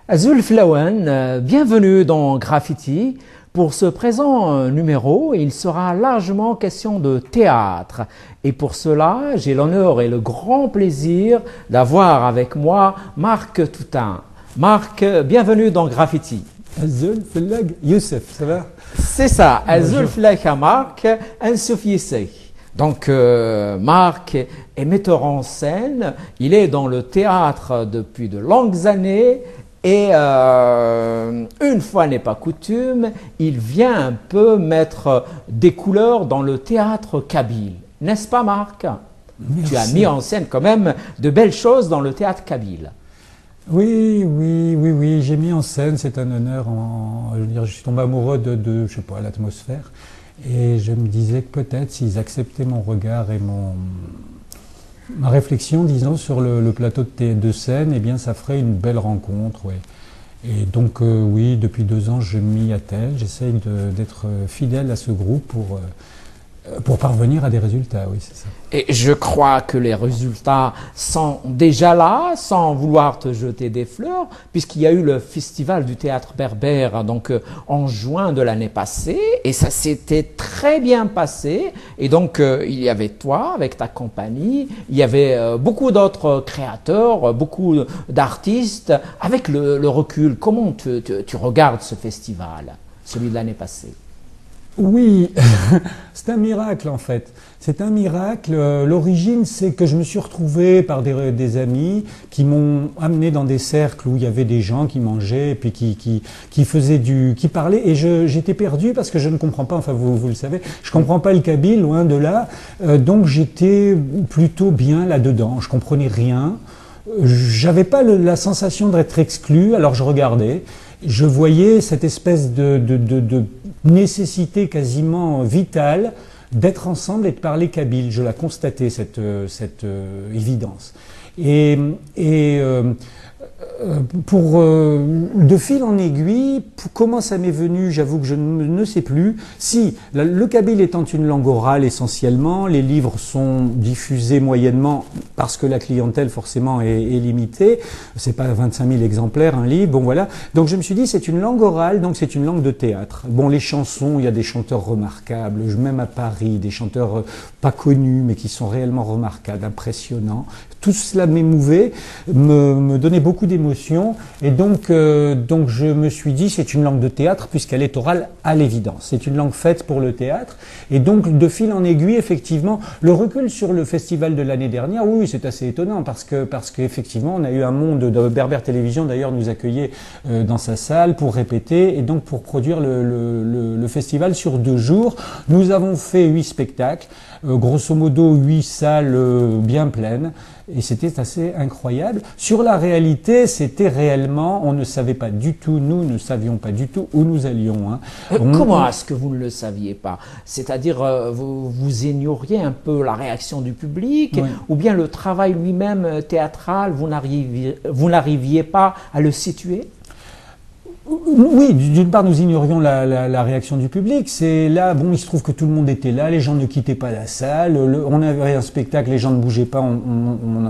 Azul Flawen, bienvenue dans Graffiti. Pour ce présent numéro, il sera largement question de théâtre. Et pour cela, j'ai l'honneur et le grand plaisir d'avoir avec moi Marc Toutain. Marc, bienvenue dans Graffiti. Azul Flag Youssef, ça va? C'est ça, Azul Flag Marc, Ansouf Yissé. Donc Marc est metteur en scène, il est dans le théâtre depuis de longues années et une fois n'est pas coutume, il vient un peu mettre des couleurs dans le théâtre kabyle. N'est-ce pas Marc? Merci. Tu as mis en scène quand même de belles choses dans le théâtre kabyle. Oui, j'ai mis en scène, c'est un honneur. Je suis tombé amoureux de je sais pas, l'atmosphère. Et je me disais que peut-être s'ils acceptaient mon regard et ma réflexion, disons, sur le plateau de scène, eh bien, ça ferait une belle rencontre, ouais. Et donc, oui, depuis 2 ans, je m'y attelle. J'essaye d'être fidèle à ce groupe pour parvenir à des résultats, oui, c'est ça. Et je crois que les résultats sont déjà là, sans vouloir te jeter des fleurs, puisqu'il y a eu le festival du théâtre berbère donc en juin de l'année passée, et ça s'était très bien passé. Et donc il y avait toi avec ta compagnie, il y avait beaucoup d'autres créateurs, beaucoup d'artistes. Avec le recul, comment tu regardes ce festival, celui de l'année passée? Oui, c'est un miracle en fait. C'est un miracle. L'origine, c'est que je me suis retrouvé par des amis qui m'ont amené dans des cercles où il y avait des gens qui mangeaient et puis qui faisaient qui parlaient. Et j'étais perdu parce que je ne comprends pas, enfin vous le savez, je comprends pas le kabyle, loin de là. Donc j'étais plutôt bien là-dedans. Je comprenais rien. J'avais pas la sensation d'être exclu, alors je regardais. Je voyais cette espèce de nécessité quasiment vitale d'être ensemble et de parler kabyle. Je la constatais, cette évidence. De fil en aiguille, comment ça m'est venu, j'avoue que je ne sais plus. Si, le kabyle étant une langue orale essentiellement, les livres sont diffusés moyennement parce que la clientèle forcément est limitée. C'est pas 25 000 exemplaires un livre, bon voilà. Donc je me suis dit c'est une langue orale, donc c'est une langue de théâtre. Bon, les chansons, il y a des chanteurs remarquables, même à Paris, des chanteurs pas connus mais qui sont réellement remarquables, impressionnants. Tout cela m'émouvait, me donnait beaucoup d'émotions et donc je me suis dit c'est une langue de théâtre puisqu'elle est orale à l'évidence. C'est une langue faite pour le théâtre et donc de fil en aiguille effectivement le recul sur le festival de l'année dernière, oui c'est assez étonnant parce qu'effectivement on a eu un monde de Berbère Télévision d'ailleurs nous accueillait dans sa salle pour répéter et donc pour produire le festival sur 2 jours. Nous avons fait 8 spectacles, grosso modo 8 salles bien pleines. Et c'était assez incroyable. Sur la réalité, c'était réellement, on ne savait pas du tout, nous ne savions pas du tout où nous allions. Hein. Comment est-ce que vous ne le saviez pas? C'est-à-dire, vous ignoriez un peu la réaction du public, oui. Ou bien le travail lui-même théâtral, vous n'arriviez pas à le situer? Oui, d'une part, nous ignorions la réaction du public. C'est là, bon, il se trouve que tout le monde était là, les gens ne quittaient pas la salle. On avait un spectacle, les gens ne bougeaient pas. On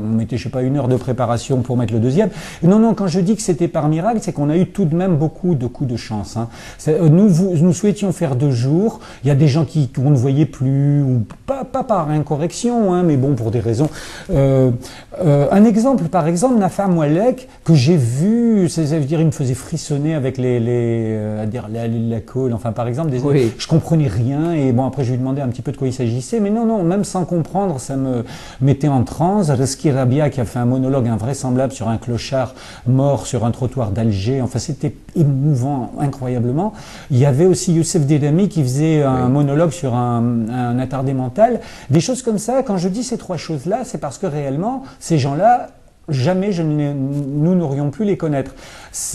mettait, je sais pas, 1 heure de préparation pour mettre le deuxième. Non, quand je dis que c'était par miracle, c'est qu'on a eu tout de même beaucoup de coups de chance. Hein. Nous souhaitions faire 2 jours. Il y a des gens qu'on ne voyait plus, ou pas par incorrection, hein, mais bon, pour des raisons. Un exemple, par exemple, Nafa Moualek, que j'ai vu, ça veut dire, il me faisait frissonner avec la colle, enfin par exemple, oui. Je comprenais rien et bon après je lui demandais un petit peu de quoi il s'agissait, mais non, même sans comprendre, ça me mettait en transe. Reski Rabia qui a fait un monologue invraisemblable sur un clochard mort sur un trottoir d'Alger, enfin c'était émouvant incroyablement. Il y avait aussi Youssef Dedami qui faisait un monologue sur un attardé mental, des choses comme ça. Quand je dis ces 3 choses-là, c'est parce que réellement, ces gens-là, jamais nous n'aurions pu les connaître.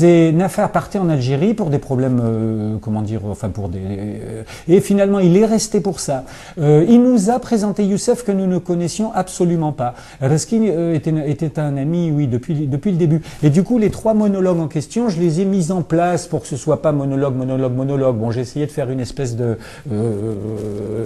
Nafa partait en Algérie pour des problèmes, et finalement il est resté pour ça. Il nous a présenté Youssef que nous ne connaissions absolument pas. Reski était un ami, oui, depuis le début. Et du coup, les 3 monologues en question, je les ai mis en place pour que ce soit pas monologue. Bon, j'ai essayé de faire une espèce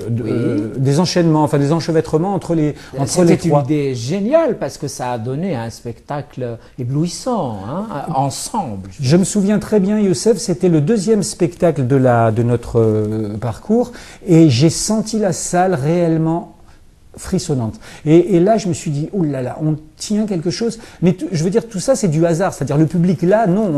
des enchaînements, enfin des enchevêtrements entre les 3. C'était une idée géniale parce que ça a donné un spectacle éblouissant, hein, ensemble. Je me souviens très bien, Youssef, c'était le deuxième spectacle de notre parcours et j'ai senti la salle réellement frissonnante. Et là, je me suis dit, oh là là, on tient quelque chose. Mais je veux dire, tout ça, c'est du hasard. C'est-à-dire, le public là, non,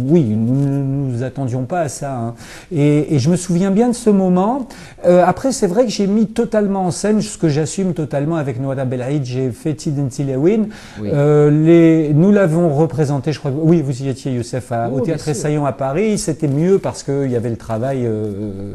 oui, nous ne nous attendions pas à ça. Hein. Et je me souviens bien de ce moment. Après, c'est vrai que j'ai mis totalement en scène ce que j'assume totalement avec Noada Belaïd. J'ai fait Tidenti Lewin. Oui. Nous l'avons représenté, je crois. Oui, vous y étiez, Youssef, au Théâtre Essaillon à Paris. C'était mieux parce qu'il y avait le travail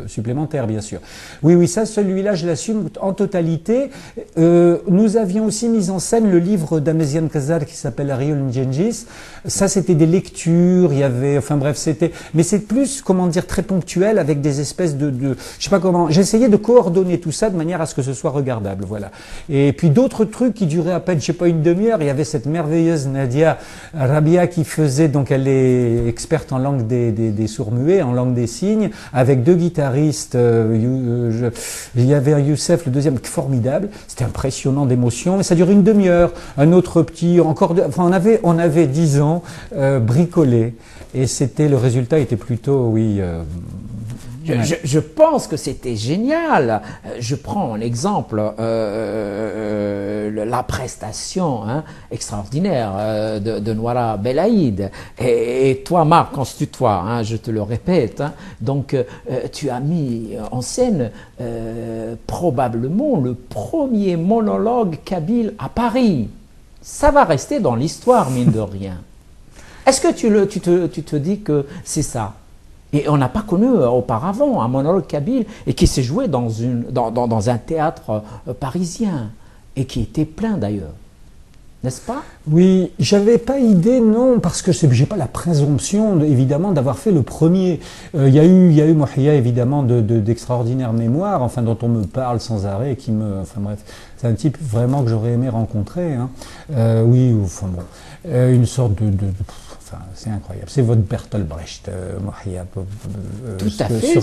supplémentaire, bien sûr. Oui, oui, ça, celui-là, je l'assume en totalité. Nous avions aussi mis en scène le livre d'Améziane Kazar qui s'appelle Ariel Ndjengis. Ça, c'était des lectures, il y avait, enfin bref, c'était, mais c'est plus, comment dire, très ponctuel avec des espèces je sais pas comment, j'essayais de coordonner tout ça de manière à ce que ce soit regardable, voilà. Et puis d'autres trucs qui duraient à peine, je sais pas, une demi-heure. Il y avait cette merveilleuse Nadia Rabia qui faisait, donc elle est experte en langue des sourds-muets, en langue des signes, avec deux guitaristes, il y avait Youssef, le deuxième, formidable. C'était impressionnant d'émotion, et ça durait une demi-heure. Un autre petit, enfin on avait 10 ans bricolé, et le résultat était plutôt, oui. Je pense que c'était génial. Je prends en exemple la prestation extraordinaire de Noura Belaïd. Et toi, Marc, on se tutoie, hein, je te le répète. Hein. Donc, tu as mis en scène probablement le premier monologue kabyle à Paris. Ça va rester dans l'histoire, mine de rien. Est-ce que tu te dis que c'est ça? Et on n'a pas connu auparavant un monologue kabyle et qui s'est joué dans un théâtre parisien et qui était plein d'ailleurs. N'est-ce pas? Oui, j'avais pas idée, non, parce que j'ai pas la présomption, évidemment, d'avoir fait le premier. Il y a eu Mohia, évidemment, d'extraordinaires mémoires, enfin, dont on me parle sans arrêt, enfin bref, c'est un type vraiment que j'aurais aimé rencontrer, hein. Oui, enfin bon, une sorte enfin, c'est incroyable. C'est votre Bertolt Brecht, Mohia. Tout à fait.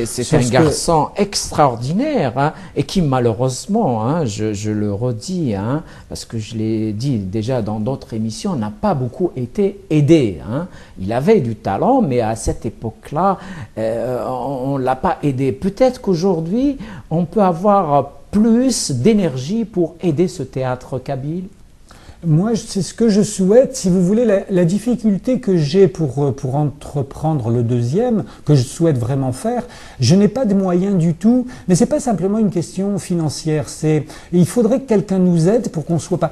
C'est un garçon extraordinaire, hein, et qui malheureusement, hein, je le redis, hein, parce que je l'ai dit déjà dans d'autres émissions, n'a pas beaucoup été aidé. Hein. Il avait du talent, mais à cette époque-là, on ne l'a pas aidé. Peut-être qu'aujourd'hui, on peut avoir plus d'énergie pour aider ce théâtre kabyle. Moi, c'est ce que je souhaite. Si vous voulez, la difficulté que j'ai pour entreprendre le deuxième, que je souhaite vraiment faire, je n'ai pas de moyens du tout. Mais c'est pas simplement une question financière. Il faudrait que quelqu'un nous aide pour qu'on soit pas.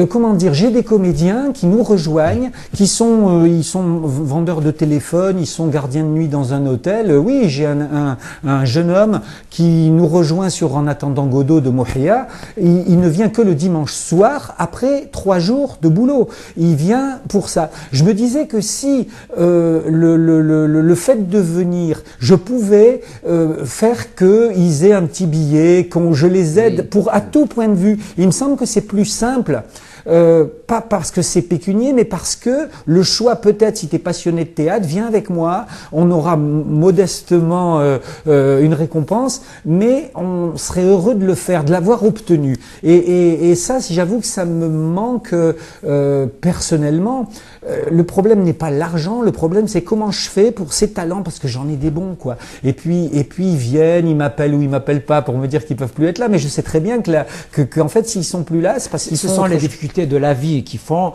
Comment dire? J'ai des comédiens qui nous rejoignent, ils sont vendeurs de téléphone, ils sont gardiens de nuit dans un hôtel. Oui, j'ai un jeune homme qui nous rejoint sur En attendant Godot de Mohia. Il ne vient que le dimanche soir après 3 jours de boulot. Il vient pour ça. Je me disais que si le fait de venir, je pouvais faire qu'ils aient un petit billet, je les aide à tout point de vue. Il me semble que c'est plus simple. Pas parce que c'est pécunier, mais parce que le choix, peut-être, si tu es passionné de théâtre, viens avec moi, on aura modestement une récompense, mais on serait heureux de le faire, de l'avoir obtenu. Et ça, j'avoue que ça me manque personnellement. Le problème n'est pas l'argent, le problème c'est comment je fais pour ces talents, parce que j'en ai des bons, quoi. Et puis ils viennent, ils m'appellent ou ils m'appellent pas pour me dire qu'ils peuvent plus être là, mais je sais très bien qu'en fait s'ils sont plus là, c'est parce qu'ils sont les difficultés de la vie qui font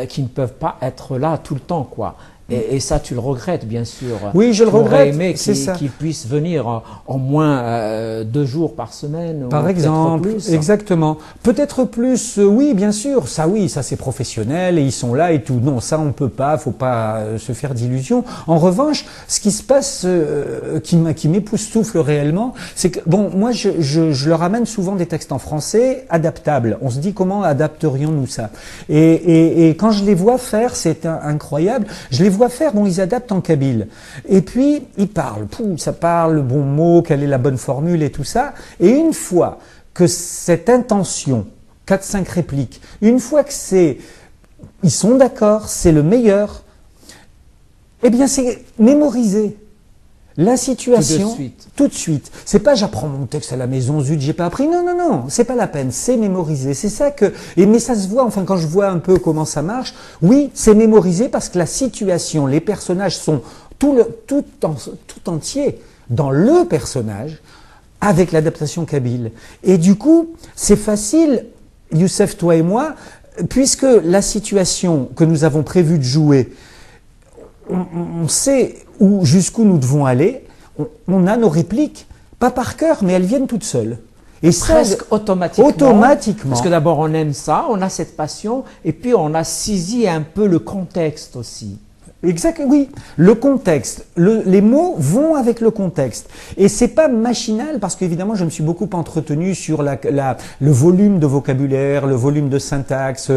qu'ils ne peuvent pas être là tout le temps, quoi. Et ça, tu le regrettes, bien sûr. Oui, je le regrette. C'est ça. Qu'ils puissent venir au moins 2 jours par semaine. Par exemple, plus. Exactement. Peut-être plus, oui, bien sûr. Ça, oui, ça c'est professionnel et ils sont là et tout. Non, ça on peut pas. Faut pas se faire d'illusions. En revanche, ce qui se passe, qui m'époustoufle réellement, c'est que bon, moi, je leur amène souvent des textes en français adaptables. On se dit comment adapterions-nous ça? Et quand je les vois faire, c'est incroyable. Je les vois faire, bon, ils adaptent en kabyle. Et puis, ils parlent. Ça parle, le bon mot, quelle est la bonne formule et tout ça. Et une fois que cette intention, 4-5 répliques, une fois que ils sont d'accord, c'est le meilleur, eh bien, c'est mémorisé. La situation, suite. tout de suite. C'est pas j'apprends mon texte à la maison, zut, j'ai pas appris. Non, non, non, c'est pas la peine, c'est mémoriser. C'est ça que, mais ça se voit, enfin, quand je vois un peu comment ça marche, oui, c'est mémorisé parce que la situation, les personnages sont tout entier dans le personnage avec l'adaptation kabyle. Et du coup, c'est facile, Youssef, toi et moi, puisque la situation que nous avons prévu de jouer, on sait jusqu'où nous devons aller, on a nos répliques, pas par cœur, mais elles viennent toutes seules. Et presque automatiquement. Automatiquement. Parce que d'abord on aime ça, on a cette passion, et puis on a saisi un peu le contexte aussi. Exact, oui. Le contexte, les mots vont avec le contexte. Et c'est pas machinal parce qu'évidemment, je me suis beaucoup entretenu sur le volume de vocabulaire, le volume de syntaxe.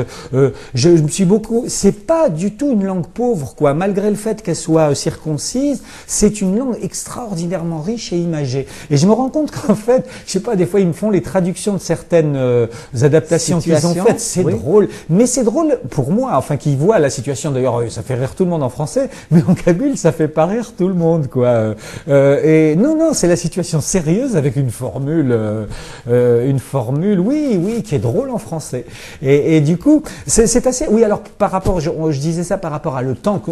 Je me suis beaucoup. C'est pas du tout une langue pauvre, quoi. Malgré le fait qu'elle soit circoncise, c'est une langue extraordinairement riche et imagée. Et je me rends compte qu'en fait, je sais pas, des fois ils me font les traductions de certaines adaptations qu'ils ont faites. C'est drôle, mais c'est drôle pour moi, enfin, qui voit la situation. D'ailleurs, ça fait rire tout le monde en français, mais en kabyle, ça fait pas rire tout le monde, quoi. Et non, c'est la situation sérieuse avec une formule, oui, qui est drôle en français. Et du coup, c'est assez. Oui, alors par rapport, je disais ça par rapport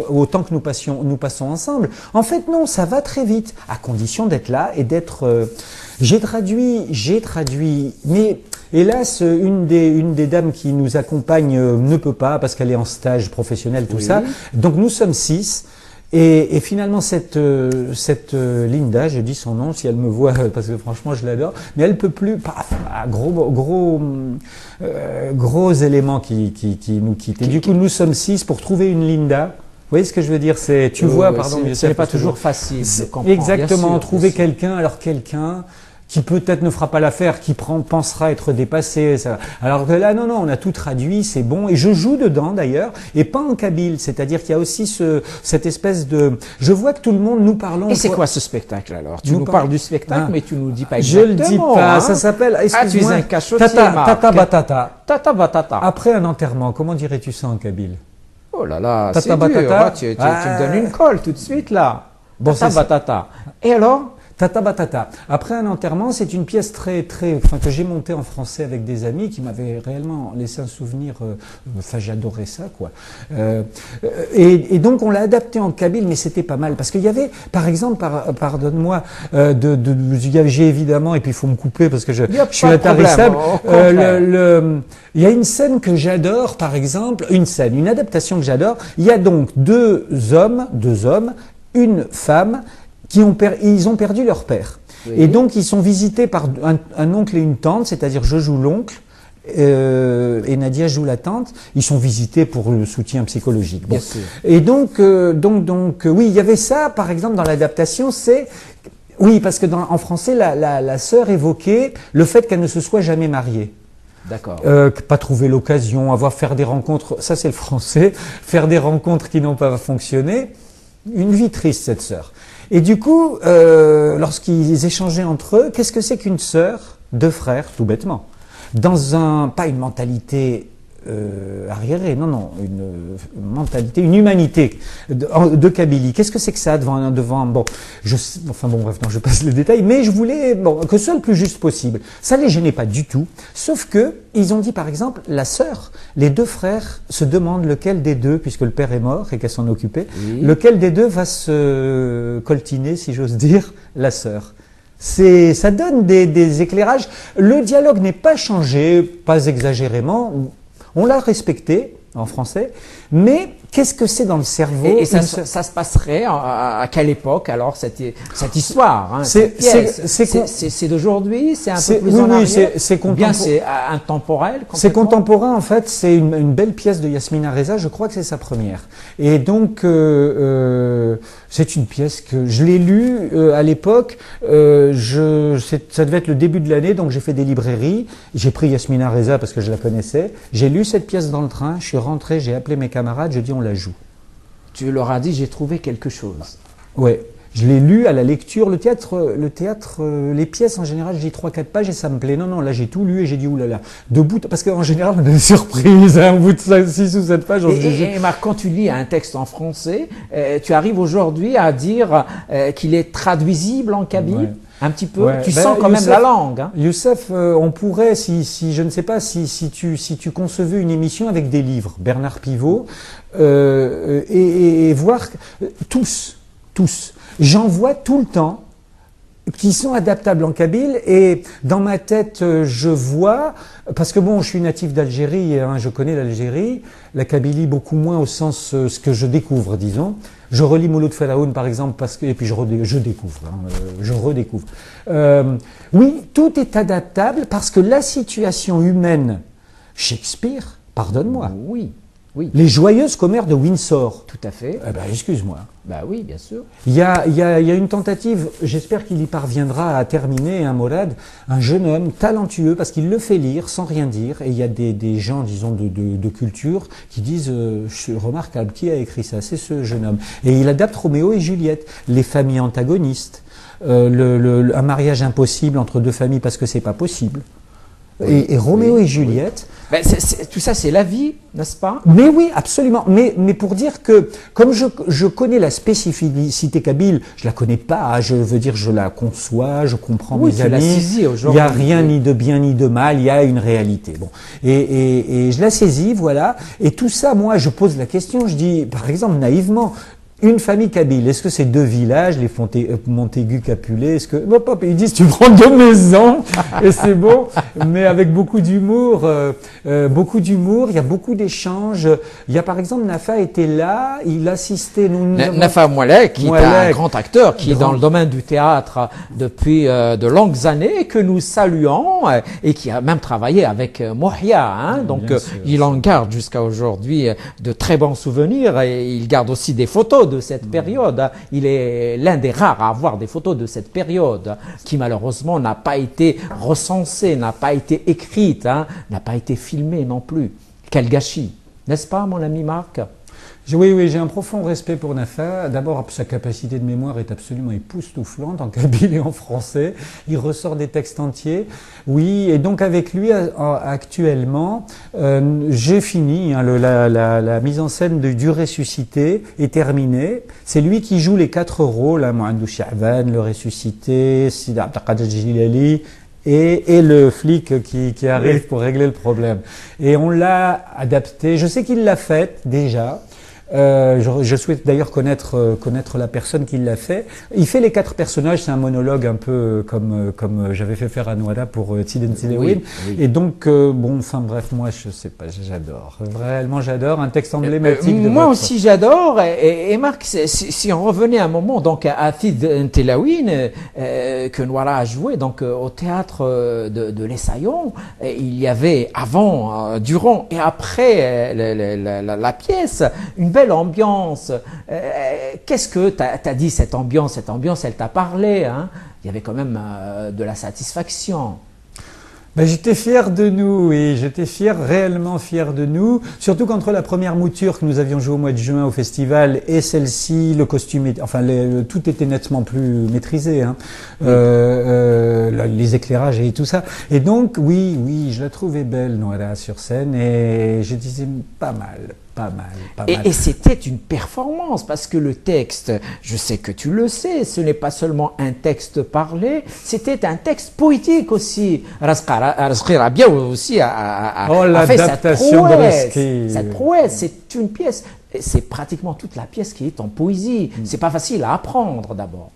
au temps que nous passons ensemble. En fait, non, ça va très vite, à condition d'être là et d'être. J'ai traduit, mais hélas, une des dames qui nous accompagne ne peut pas parce qu'elle est en stage professionnel, tout ça. Donc nous sommes 6. Et finalement, cette Linda, je dis son nom si elle me voit, parce que franchement, je l'adore, mais elle peut plus, gros éléments qui nous quittent. Et du coup, nous sommes 6 pour trouver une Linda. Vous voyez ce que je veux dire? C'est, tu vois, pardon, ce n'est pas toujours facile de comprendre. Exactement, trouver quelqu'un, qui peut-être ne fera pas l'affaire, qui pensera être dépassé. Ça. Alors que là, non, on a tout traduit, c'est bon. Et je joue dedans d'ailleurs, et pas en kabyle. C'est-à-dire qu'il y a aussi cette espèce de... Je vois que tout le monde nous parlons... Et c'est quoi ce spectacle alors? Tu nous parles du spectacle, mais tu nous dis pas exactement. Je le dis pas, hein. Ça s'appelle... Tu es un cachotier, Tata Batata. Tata Batata. Après un enterrement, comment dirais-tu ça en kabyle? Oh là là, Tata c'est Batata. dur, hein. Tu me donnes une colle tout de suite là. Bon, Tata Batata. Et alors? Tata Batata. Après un enterrement, c'est une pièce que j'ai montée en français avec des amis qui m'avaient réellement laissé un souvenir. J'adorais ça, quoi. Et donc on l'a adapté en kabyle, mais c'était pas mal parce qu'il y avait, par exemple, pardonne-moi, j'ai évidemment, et puis il faut me couper parce que je suis intarissable. Il y a une scène que j'adore, par exemple, une adaptation que j'adore. Il y a donc deux hommes, une femme. Ils ont perdu leur père. Oui. Et donc, ils sont visités par un oncle et une tante, c'est-à-dire je joue l'oncle et Nadia joue la tante. Ils sont visités pour le soutien psychologique. Bon. Et donc, oui, il y avait ça, par exemple, dans l'adaptation, oui, parce que en français, la sœur évoquait le fait qu'elle ne se soit jamais mariée. D'accord. Pas trouver l'occasion, faire des rencontres, ça c'est le français, faire des rencontres qui n'ont pas fonctionné. Une vie triste, cette sœur. Et du coup, lorsqu'ils échangeaient entre eux, qu'est-ce que c'est qu'une sœur, deux frères, tout bêtement, pas une mentalité arriérée, non, une mentalité, une humanité de Kabylie. Qu'est-ce que c'est que ça devant bon, bref, non, je passe les détails, mais je voulais que ce soit le plus juste possible. Ça les gênait pas du tout, sauf que ils ont dit par exemple, la sœur, les deux frères se demandent lequel des deux, puisque le père est mort et qu'elle s'en occupait, lequel des deux va se coltiner, si j'ose dire, la sœur. Ça donne des éclairages. Le dialogue n'est pas changé, pas exagérément. On l'a respecté en français, mais qu'est-ce que c'est dans le cerveau? Et ça se passerait à quelle époque alors cette histoire, hein, c'est d'aujourd'hui, c'est un peu plus en arrière. Bien, c'est intemporel. C'est contemporain en fait. C'est une belle pièce de Yasmina Reza. Je crois que c'est sa première. Et donc c'est une pièce que je l'ai lue à l'époque. Ça devait être le début de l'année, donc j'ai fait des librairies. J'ai pris Yasmina Reza parce que je la connaissais. J'ai lu cette pièce dans le train. Je suis rentré, j'ai appelé mes camarades. Je dis on la joue. Tu leur as dit j'ai trouvé quelque chose. Ouais. Je l'ai lu à la lecture. Le théâtre, les pièces en général, je lis 3-4 pages et ça me plaît. Non, non, là j'ai tout lu et j'ai dit oulala. Parce qu'en général, on a des surprises. Hein, au bout de 6 ou 7 pages, on se dit. Et Marc, quand tu lis un texte en français, tu arrives aujourd'hui à dire qu'il est traduisible en kabyle. Ouais. Un petit peu. Ouais. Tu sens quand même la langue. Hein. Youssef, on pourrait, si je ne sais pas, si tu concevais une émission avec des livres, Bernard Pivot, et voir tous. J'en vois tout le temps qui sont adaptables en kabyle et dans ma tête je vois, parce que bon je suis natif d'Algérie, hein, je connais l'Algérie, la Kabylie beaucoup moins au sens ce que je découvre disons. Je relis Mouloud Faraoun par exemple et puis je découvre, je redécouvre. Oui, tout est adaptable parce que la situation humaine, Shakespeare, pardonne-moi. Oui. Les joyeuses commères de Windsor. Tout à fait. Eh ben, excuse-moi. Bah oui, bien sûr. Il y a une tentative, j'espère qu'il y parviendra à terminer, un Morad, un jeune homme talentueux, parce qu'il le fait lire sans rien dire, et il y a des gens, disons, de culture, qui disent, remarquable, qui a écrit ça? C'est ce jeune homme. Et il adapte Roméo et Juliette, les familles antagonistes, un mariage impossible entre deux familles parce que c'est pas possible. Et Roméo et Juliette. Ben, tout ça, c'est la vie, n'est-ce pas? Mais oui, absolument. Mais pour dire que, comme je connais la spécificité kabyle, je la connais pas, je veux dire, je la conçois, je comprends mes amis. Il n'y a rien ni de bien ni de mal, il y a une réalité. Bon. Et je la saisis, voilà. Et tout ça, moi, je pose la question, je dis, par exemple, naïvement, une famille kabyle, est-ce que c'est deux villages, les Montaigu-Capulet, est-ce que... Bon, papa, ils disent, tu prends deux maisons, et c'est bon, mais avec beaucoup d'humour, il y a beaucoup d'échanges. Il y a par exemple, Nafa était là, il assistait... Nafa Moualek, qui est un grand acteur, qui est dans le domaine du théâtre depuis de longues années, que nous saluons, et qui a même travaillé avec Mohia, hein, donc il en garde jusqu'à aujourd'hui de très bons souvenirs, et il garde aussi des photos de cette période. Il est l'un des rares à avoir des photos de cette période qui malheureusement n'a pas été recensée, n'a pas été écrite, hein, n'a pas été filmée non plus. Quel gâchis, n'est-ce pas mon ami Marc? Oui, j'ai un profond respect pour Nafa. D'abord, sa capacité de mémoire est absolument époustouflante en kabyle et en français. Il ressort des textes entiers. Oui, et donc avec lui, actuellement, j'ai fini. Hein, la mise en scène du ressuscité est terminée. C'est lui qui joue les 4 rôles, hein, Mohamedou Cha'ban, le ressuscité, Sidi Abdelkader Jilali, et le flic qui arrive pour régler le problème. Et on l'a adapté. Je sais qu'il l'a fait déjà. Je souhaite d'ailleurs connaître la personne qui l'a fait. Il fait les 4 personnages, c'est un monologue un peu comme j'avais fait faire à Nouada pour Tiden Tilewin. Oui. Et donc, enfin bref, moi je sais pas, j'adore. Vraiment j'adore, un texte emblématique. Moi aussi j'adore. Et Marc, si on revenait un moment donc à Tiden Tilewin, que Nouada a joué donc au théâtre de l'Essaillon, il y avait avant, durant et après la pièce une belle ambiance. Qu'est-ce que t'as dit cette ambiance? Cette ambiance, elle t'a parlé, hein? Il y avait quand même de la satisfaction. Ben, j'étais fier de nous, oui, j'étais réellement fier de nous, surtout qu'entre la première mouture que nous avions joué au mois de juin au festival et celle-ci, le costume, tout était nettement plus maîtrisé, hein. Oui. Les éclairages et tout ça. Et donc, oui, je la trouvais belle, Noëlla, sur scène, et je disais pas mal. Et c'était une performance parce que le texte, je sais que tu le sais, ce n'est pas seulement un texte parlé, c'était un texte poétique aussi. Razqi Rabia aussi a fait cette prouesse. C'est une pièce, c'est pratiquement toute la pièce qui est en poésie. C'est pas facile à apprendre d'abord.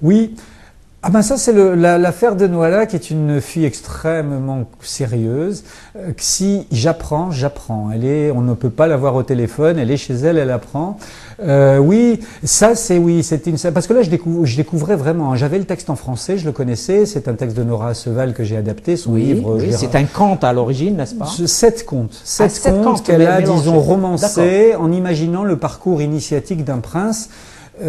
Oui. Ah ben ça c'est l'affaire de Nouada qui est une fille extrêmement sérieuse. Si j'apprends. On ne peut pas la voir au téléphone. Elle est chez elle, elle apprend. Parce que là je découvrais vraiment. J'avais le texte en français, je le connaissais. C'est un texte de Nora Asseval que j'ai adapté. Son livre. Oui, c'est un conte à l'origine, n'est-ce pas? 7 contes. 7 contes qu'elle a, disons, romancés en imaginant le parcours initiatique d'un prince.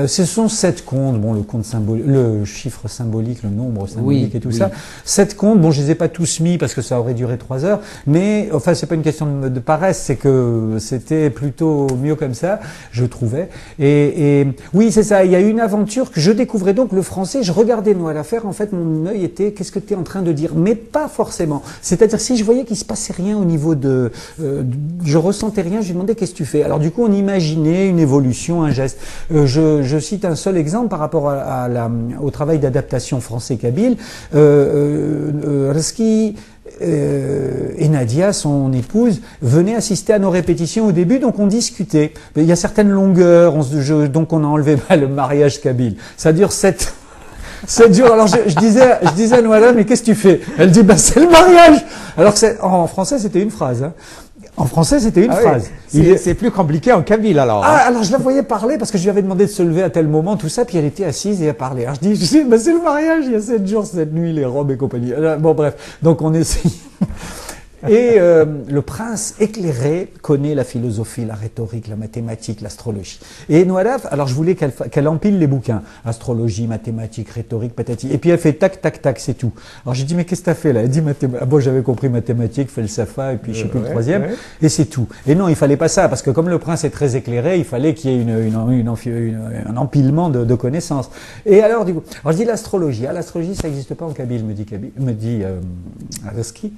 Ce sont 7 contes, bon, le chiffre symbolique, le nombre symbolique et tout ça. 7 contes, bon, je les ai pas tous mis parce que ça aurait duré 3 heures, mais enfin, c'est pas une question de paresse, c'est que c'était plutôt mieux comme ça, je trouvais. Et oui, c'est ça, il y a eu une aventure que je découvrais donc le français, je regardais Noël à faire, en fait, mon œil était, qu'est-ce que tu es en train de dire? Mais pas forcément. C'est-à-dire, si je voyais qu'il se passait rien au niveau je ressentais rien, je lui demandais qu'est-ce que tu fais? Alors, du coup, on imaginait une évolution, un geste. Je cite un seul exemple par rapport au travail d'adaptation français-kabyle. Reski et Nadia, son épouse, venaient assister à nos répétitions au début, donc on discutait. Il y a certaines longueurs, donc on a enlevé le mariage kabyle. Ça dure 7 jours. Alors je disais à Noëlla, mais qu'est-ce que tu fais? Elle dit, c'est le mariage. Alors que en français, c'était une phrase. Hein. En français, c'était une phrase. Oui. C'est plus compliqué en kabyle, alors. Ah, alors je la voyais parler parce que je lui avais demandé de se lever à tel moment, tout ça, puis elle était assise et elle parlait. Alors je dis, c'est le mariage, il y a 7 jours, 7 nuits, les robes et compagnie. Bon, bref. Donc on essaye. Et le prince éclairé connaît la philosophie, la rhétorique, la mathématique, l'astrologie. Et Noëlla, alors je voulais qu'elle empile les bouquins. Astrologie, mathématiques, rhétorique, patati. Et puis elle fait tac, tac, tac, c'est tout. Alors j'ai dit, mais qu'est-ce que t'as fait là? Elle dit mathématiques. Ah bon, j'avais compris mathématiques, falsafa, et puis je sais plus le troisième. Ouais. Et c'est tout. Et non, il fallait pas ça, parce que comme le prince est très éclairé, il fallait qu'il y ait un empilement de connaissances. Et alors, du coup, alors je dis l'astrologie. Ah, l'astrologie, ça n'existe pas en kabyle, me dit Reski.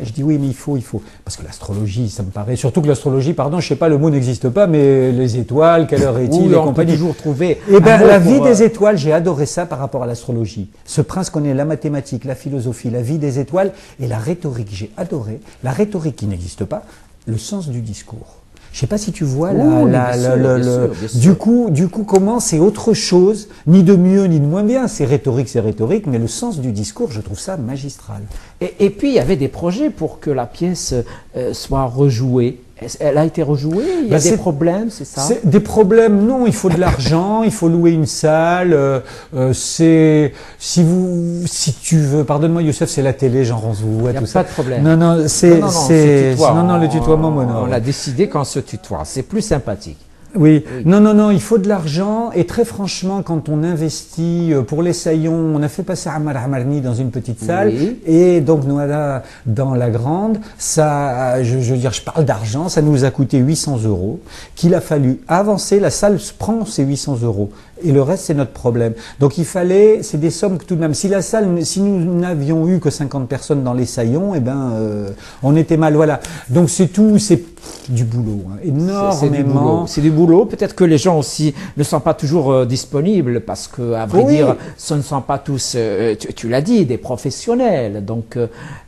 Je dis oui, mais il faut. Parce que l'astrologie, ça me paraît... Surtout que l'astrologie, pardon, je sais pas, le mot n'existe pas, mais les étoiles, quelle heure est-il, et compagnie. Peut toujours trouver... Eh bien, la vie des étoiles, j'ai adoré ça par rapport à l'astrologie. Ce prince connaît la mathématique, la philosophie, la vie des étoiles et la rhétorique. J'ai adoré. La rhétorique qui n'existe pas, le sens du discours. Je sais pas si tu vois du coup comment c'est autre chose, ni de mieux ni de moins bien, c'est rhétorique, mais le sens du discours, je trouve ça magistral. Et puis il y avait des projets pour que la pièce soit rejouée. Elle a été rejouée? Il y a des problèmes, c'est ça? Des problèmes, non, il faut de l'argent, il faut louer une salle, si tu veux, pardonne-moi Youssef, c'est la télé, j'en rends vous tout ça. Il n'y a pas de problème. Non, le tutoiement m'honore. On l'a décidé qu'on se tutoie, c'est plus sympathique. Oui, non, il faut de l'argent et très franchement, quand on investit pour les saillons, on a fait passer Ammar Hamarni dans une petite salle et donc Noëlla dans la grande, ça, je veux dire, je parle d'argent, ça nous a coûté 800 €, qu'il a fallu avancer, la salle prend ces 800 € et le reste c'est notre problème. Donc il fallait, c'est des sommes que tout de même, si nous n'avions eu que 50 personnes dans les saillons, on était mal, voilà. Donc c'est tout, c'est du boulot, hein, énormément. C'est du boulot. Peut-être que les gens aussi ne sont pas toujours disponibles parce que, à vrai dire, ce ne sont pas tous, tu l'as dit, des professionnels. Donc,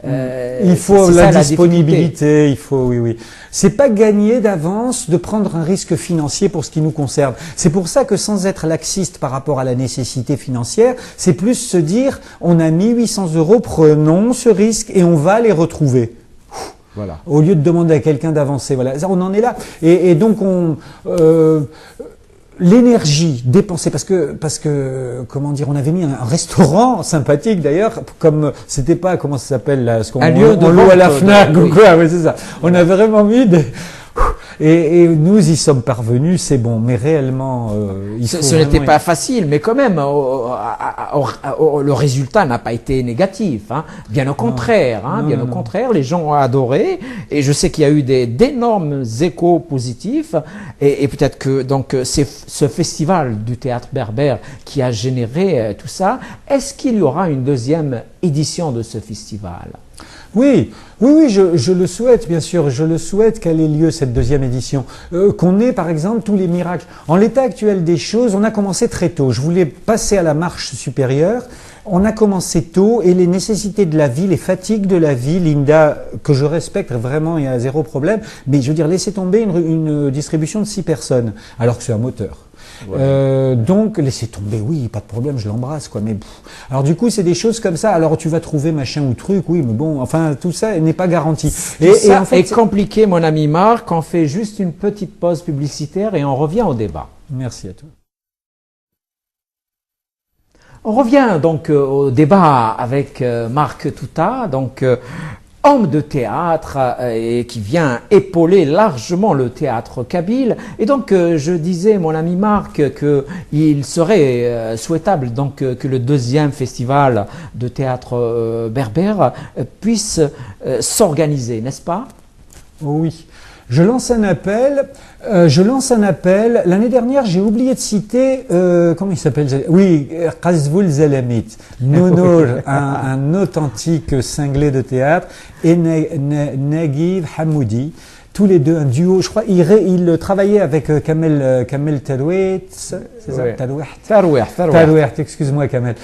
il faut la disponibilité, il faut, oui. C'est pas gagné d'avance de prendre un risque financier pour ce qui nous concerne. C'est pour ça que sans être laxiste par rapport à la nécessité financière, c'est plus se dire, on a mis 800 €, prenons ce risque et on va les retrouver. Voilà. Au lieu de demander à quelqu'un d'avancer, voilà, on en est là. Et donc l'énergie dépensée, parce que comment dire, on avait mis un restaurant sympathique d'ailleurs, comme c'était pas, comment ça s'appelle là, un lieu de loue à la Fnac ou quoi, oui c'est ça. On a vraiment mis et nous y sommes parvenus, c'est bon, mais réellement, ce n'était pas facile, mais quand même, le résultat n'a pas été négatif, hein. Bien au contraire, bien au contraire, les gens ont adoré, et je sais qu'il y a eu d'énormes échos positifs, et peut-être que donc c'est ce festival du théâtre berbère qui a généré tout ça. Est-ce qu'il y aura une deuxième édition de ce festival? Oui, je le souhaite, bien sûr. Je le souhaite qu'elle ait lieu, cette deuxième édition. Qu'on ait, par exemple, tous les miracles. En l'état actuel des choses, on a commencé très tôt. Je voulais passer à la marche supérieure. On a commencé tôt et les nécessités de la vie, les fatigues de la vie, Linda, que je respecte vraiment, il y a zéro problème. Mais je veux dire, laisser tomber une distribution de 6 personnes, alors que c'est un moteur. Ouais. Donc laissez tomber, oui, pas de problème, je l'embrasse, quoi. Mais alors du coup, c'est des choses comme ça. Alors tu vas trouver machin ou truc, oui, mais bon, enfin tout ça n'est pas garanti. Et en fait, c'est compliqué, mon ami Marc. On fait juste une petite pause publicitaire et on revient au débat. Merci à toi. On revient donc au débat avec Marc Touta. Donc homme de théâtre et qui vient épauler largement le théâtre kabyle. Et donc, je disais, mon ami Marc, qu'il serait souhaitable donc, que le deuxième festival de théâtre berbère puisse s'organiser, n'est-ce pas? Oh oui. Je lance un appel. L'année dernière, j'ai oublié de citer, comment il s'appelle? Oui, Qazvoul Zalamit, Nonour, un authentique cinglé de théâtre, et Naguib Hamoudi. Tous les deux, un duo, je crois, il travaillait avec Kamel Tarouet, c'est ça? Oui. Tarouet, excuse-moi Kamel.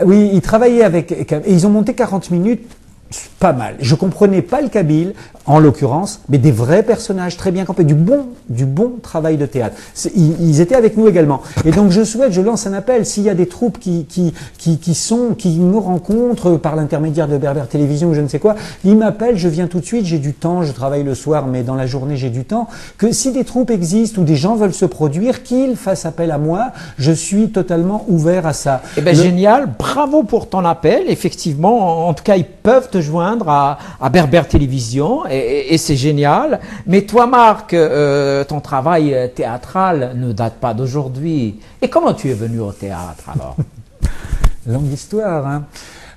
Oui, il travaillait avec, et ils ont monté 40 minutes. Pas mal. Je comprenais pas le kabyle, en l'occurrence, mais des vrais personnages très bien campés, du bon travail de théâtre. Ils étaient avec nous également. Et donc je lance un appel. S'il y a des troupes qui me rencontrent par l'intermédiaire de Berbère Télévision ou je ne sais quoi, ils m'appellent, je viens tout de suite, j'ai du temps, je travaille le soir, mais dans la journée j'ai du temps. Que si des troupes existent ou des gens veulent se produire, qu'ils fassent appel à moi, je suis totalement ouvert à ça. Eh bien, génial, bravo pour ton appel. Effectivement, en tout cas, ils peuvent te joindre à Berbère Télévision et c'est génial. Mais toi, Marc, ton travail théâtral ne date pas d'aujourd'hui. Et comment tu es venu au théâtre alors? Longue histoire, hein.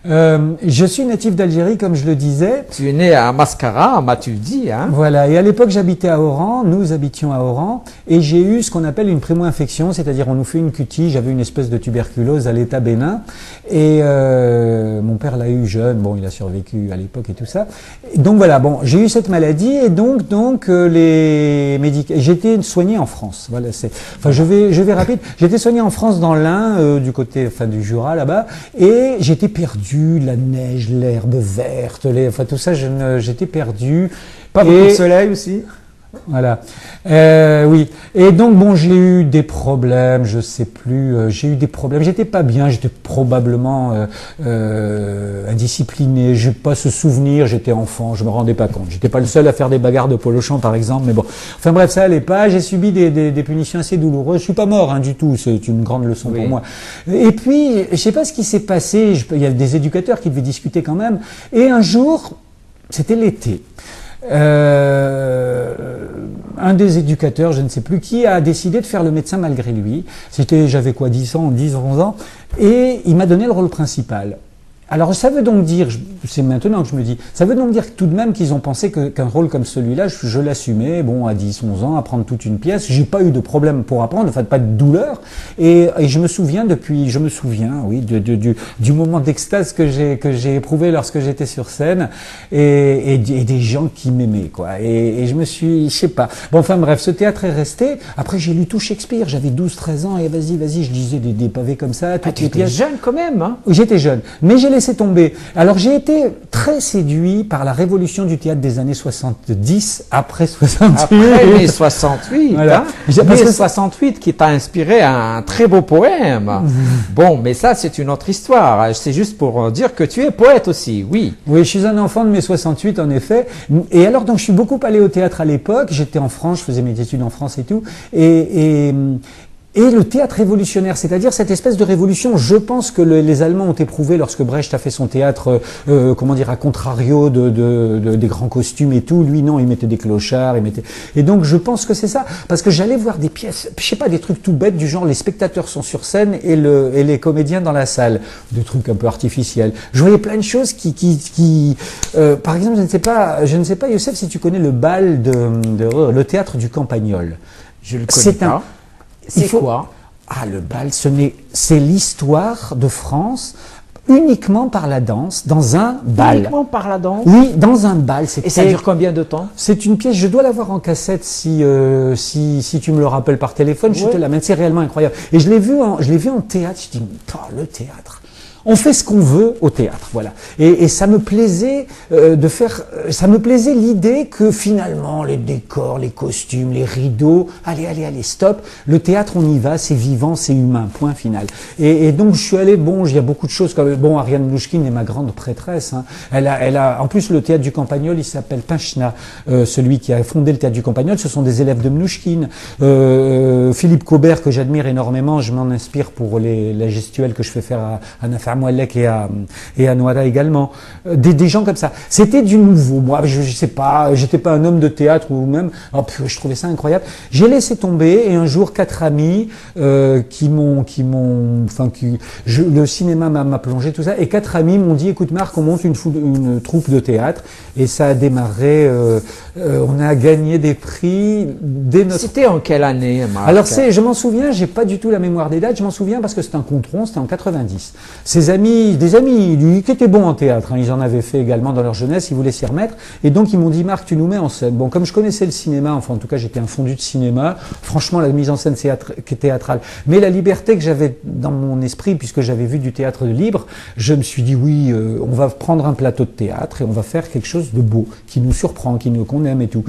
Je suis natif d'Algérie, comme je le disais. Tu es né à Mascara, m'as-tu dit, hein? Voilà, et à l'époque j'habitais à Oran, nous habitions à Oran, et j'ai eu ce qu'on appelle une primo-infection, c'est-à-dire on nous fait une cutie, j'avais une espèce de tuberculose à l'état bénin, et mon père l'a eu jeune, bon il a survécu à l'époque et tout ça. Donc voilà, bon, j'ai eu cette maladie, et donc les médicaments, j'étais soigné en France, voilà, je vais rapide, j'étais soigné en France dans l'Ain, du côté, du Jura là-bas, et j'étais perdu. La neige, l'herbe verte, tout ça, j'étais perdu. Pas beaucoup de soleil aussi? Voilà. Oui. Et donc, bon, j'ai eu des problèmes, je sais plus, j'ai eu des problèmes. J'étais pas bien, j'étais probablement indiscipliné. J'ai pas ce souvenir, j'étais enfant, je me rendais pas compte. J'étais pas le seul à faire des bagarres de polochon, par exemple, mais bon. Enfin bref, ça allait pas. J'ai subi des punitions assez douloureuses. Je suis pas mort, hein, du tout. C'est une grande leçon pour moi. Et puis, je sais pas ce qui s'est passé. Il y a des éducateurs qui devaient discuter quand même. Et un jour, c'était l'été. Un des éducateurs, je ne sais plus qui, a décidé de faire le médecin malgré lui. J'avais quoi, 10 ans, 10, 11 ans, et il m'a donné le rôle principal. Alors ça veut donc dire, c'est maintenant que je me dis, ça veut donc dire tout de même qu'ils ont pensé qu'un rôle comme celui-là, je l'assumais, bon, à 10, 11 ans, apprendre toute une pièce, j'ai pas eu de problème pour apprendre, enfin pas de douleur, et je me souviens, oui, du moment d'extase que j'ai éprouvé lorsque j'étais sur scène, et des gens qui m'aimaient, quoi, et je me suis, je sais pas, bon, enfin bref, ce théâtre est resté, après j'ai lu tout Shakespeare, j'avais 12, 13 ans, et vas-y, je lisais des pavés comme ça, tu étais jeune quand même, hein? J'étais jeune, mais j'ai laissé tomber. Alors j'ai été très séduit par la révolution du théâtre des années 70, après 68. Après mai 68, voilà. Hein? Mai 68 qui t'a inspiré un très beau poème. Bon, mais ça c'est une autre histoire. C'est juste pour dire que tu es poète aussi, oui. Oui, je suis un enfant de mai 68 en effet. Et alors donc je suis beaucoup allé au théâtre à l'époque. J'étais en France, je faisais mes études en France et tout. Et le théâtre révolutionnaire, c'est-à-dire cette espèce de révolution, je pense que les Allemands ont éprouvé lorsque Brecht a fait son théâtre, à contrario des grands costumes et tout. Lui, non, il mettait des clochards, et donc je pense que c'est ça, parce que j'allais voir des pièces, je sais pas, des trucs tout bêtes du genre les spectateurs sont sur scène et les comédiens dans la salle, des trucs un peu artificiels. Je voyais plein de choses par exemple, je ne sais pas, Youssef, si tu connais le bal le théâtre du Campagnol. Je le connais pas. C'est quoi? Ah, le bal, c'est l'histoire de France uniquement par la danse, dans un bal. Uniquement par la danse? Oui, dans un bal. Et ça dure combien de temps? C'est une pièce, je dois l'avoir en cassette si tu me le rappelles par téléphone, je te l'amène, c'est réellement incroyable. Et je l'ai vu en théâtre, je dis, le théâtre. On fait ce qu'on veut au théâtre, voilà. Et ça me plaisait ça me plaisait l'idée que finalement les décors, les costumes, les rideaux, allez, stop. Le théâtre, on y va, c'est vivant, c'est humain, point final. Et donc je suis allé, il y a beaucoup de choses comme, Ariane Mnouchkine est ma grande prêtresse, hein. Elle a, en plus le théâtre du Campagnol, il s'appelle Pinchna, celui qui a fondé le théâtre du Campagnol, ce sont des élèves de Mnouchkine. Philippe Cobert, que j'admire énormément, je m'en inspire pour la gestuelle que je fais faire à Anna Fermat. Mouellek et à Noira également. Des gens comme ça. C'était du nouveau. Moi, je sais pas, j'étais pas un homme de théâtre ou même, je trouvais ça incroyable. J'ai laissé tomber et un jour, 4 amis le cinéma m'a plongé tout ça et 4 amis m'ont dit, écoute Marc, on monte une troupe de théâtre et ça a démarré. On a gagné des prix dès notre. C'était en quelle année, Marc? Alors je m'en souviens, j'ai pas du tout la mémoire des dates. Je m'en souviens parce que c'était un compte rond, c'était en 90. Des amis, lui, qui étaient bons en théâtre, hein, ils en avaient fait également dans leur jeunesse, ils voulaient s'y remettre et donc ils m'ont dit, Marc, tu nous mets en scène. Bon, comme je connaissais le cinéma, enfin en tout cas j'étais un fondu de cinéma. Franchement, la mise en scène théâtrale, mais la liberté que j'avais dans mon esprit, puisque j'avais vu du théâtre libre, je me suis dit oui, on va prendre un plateau de théâtre et on va faire quelque chose de beau, qui nous surprend, qu'on aime et tout.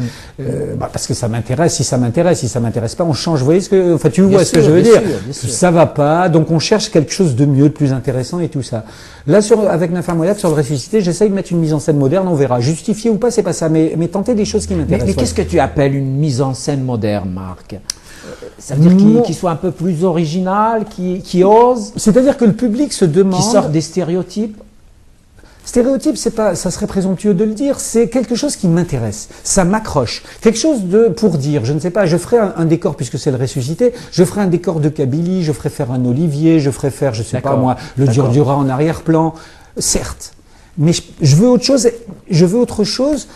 Parce que ça m'intéresse. Si ça m'intéresse pas, on change. Vous voyez tu vois ce que je veux dire. Ça va pas, donc on cherche quelque chose de mieux, de plus intéressant et tout ça. Là, avec Nafer Mouellek, sur le ressuscité, j'essaye de mettre une mise en scène moderne, on verra. Justifié ou pas, c'est pas ça, mais tenter des choses qui m'intéressent. Mais qu'est-ce que tu appelles une mise en scène moderne, Marc? Ça veut dire qu'il soit un peu plus original, qui ose? C'est-à-dire que le public se demande... Qui sort des stéréotypes? Stéréotype, ça serait présomptueux de le dire, c'est quelque chose qui m'intéresse, ça m'accroche. Quelque chose pour dire, je ne sais pas, je ferai un décor, puisque c'est le ressuscité, je ferai un décor de Kabylie, je ferai faire un Olivier, je ferai faire, je sais pas moi, le Durdura en arrière-plan, certes. Mais je veux autre chose,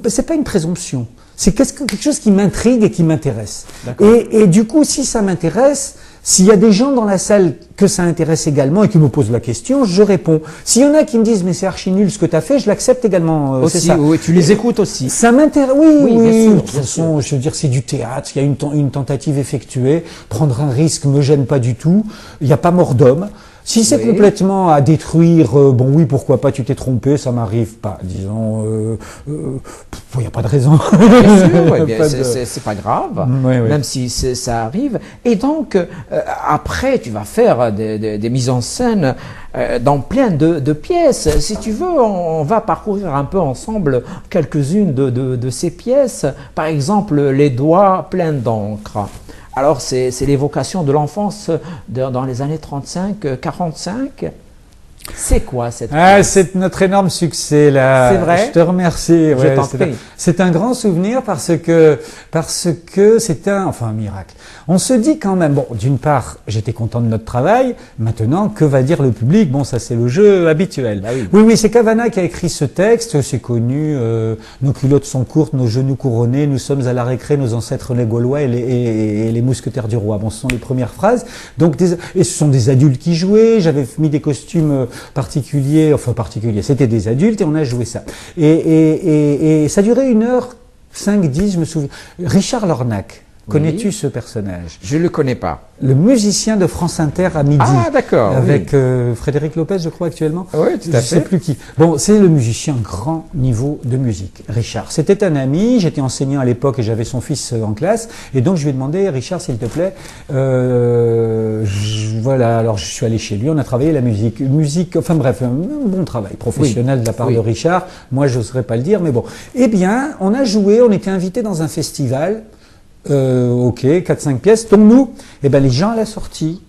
c'est pas une présomption. C'est quelque chose qui m'intrigue et qui m'intéresse. Et du coup, si ça m'intéresse, s'il y a des gens dans la salle que ça intéresse également et qui me posent la question, je réponds. S'il y en a qui me disent mais c'est archi nul ce que tu as fait, je l'accepte également. Aussi, ça. Oui, tu les écoutes aussi. Ça m'intéresse. Oui. Bien sûr, de toute façon, je veux dire, c'est du théâtre. Il y a une tentative effectuée. Prendre un risque me gêne pas du tout. Il n'y a pas mort d'homme. Si c'est complètement à détruire, bon oui, pourquoi pas, tu t'es trompé, ça m'arrive pas, disons, il n'y a pas de raison. Bien sûr, c'est pas grave, même si ça arrive. Et donc, après, tu vas faire des mises en scène dans plein de pièces. Si tu veux, on va parcourir un peu ensemble quelques-unes de ces pièces. Par exemple, Les doigts pleins d'encre. Alors, c'est l'évocation de l'enfance dans les années 35-45. C'est quoi cette pièce? C'est notre énorme succès là. C'est vrai. Je te remercie. Je t'en prie. C'est un grand souvenir parce que c'est un miracle. On se dit quand même, bon, d'une part, j'étais content de notre travail. Maintenant, que va dire le public? Bon, ça c'est le jeu habituel. Bah oui, c'est Cavana qui a écrit ce texte. C'est connu. Nos culottes sont courtes, nos genoux couronnés. Nous sommes à la récré, nos ancêtres les Gaulois et les mousquetaires du roi. Bon, ce sont les premières phrases. Donc, et ce sont des adultes qui jouaient. J'avais mis des costumes particuliers, c'était des adultes et on a joué ça. Et ça durait 1h05-10, je me souviens. Richard Lornac, connais-tu ce personnage? Je le connais pas. Le musicien de France Inter à midi. Ah, d'accord. Avec Frédéric Lopez, je crois, actuellement. Oui, tout à fait. Je sais plus qui. Bon, c'est le musicien grand niveau de musique, Richard. C'était un ami, j'étais enseignant à l'époque et j'avais son fils en classe. Et donc, je lui ai demandé, Richard, s'il te plaît, voilà, alors je suis allé chez lui, on a travaillé la musique, enfin bref, un bon travail professionnel de la part de Richard. Moi, je n'oserais pas le dire, mais bon. Eh bien, on a joué, on était invités dans un festival. 4-5 pièces. Donc nous, les gens à la sortie,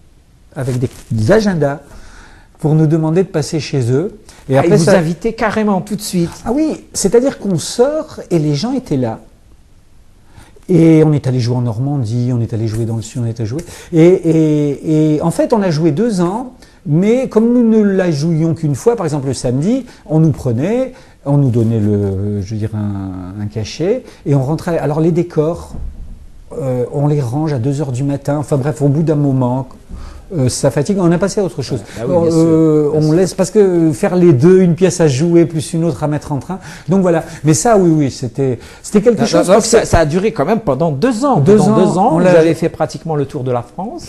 avec des agendas, pour nous demander de passer chez eux. Et après, ils vous invitaient carrément tout de suite. Ah oui, c'est-à-dire qu'on sort et les gens étaient là. Et on est allé jouer en Normandie, on est allé jouer dans le Sud, on est allé jouer. Et en fait, on a joué 2 ans, mais comme nous ne la jouions qu'une fois, par exemple le samedi, on nous prenait, on nous donnait un cachet, et on rentrait. Alors les décors, on les range à 2h du matin, enfin bref, au bout d'un moment, ça fatigue, on a passé à autre chose. On laisse, parce que faire les deux, une pièce à jouer plus une autre à mettre en train, donc voilà. Mais ça, oui, c'était quelque chose. Donc ça a duré quand même pendant 2 ans. Pendant 2 ans, vous avez fait pratiquement le tour de la France.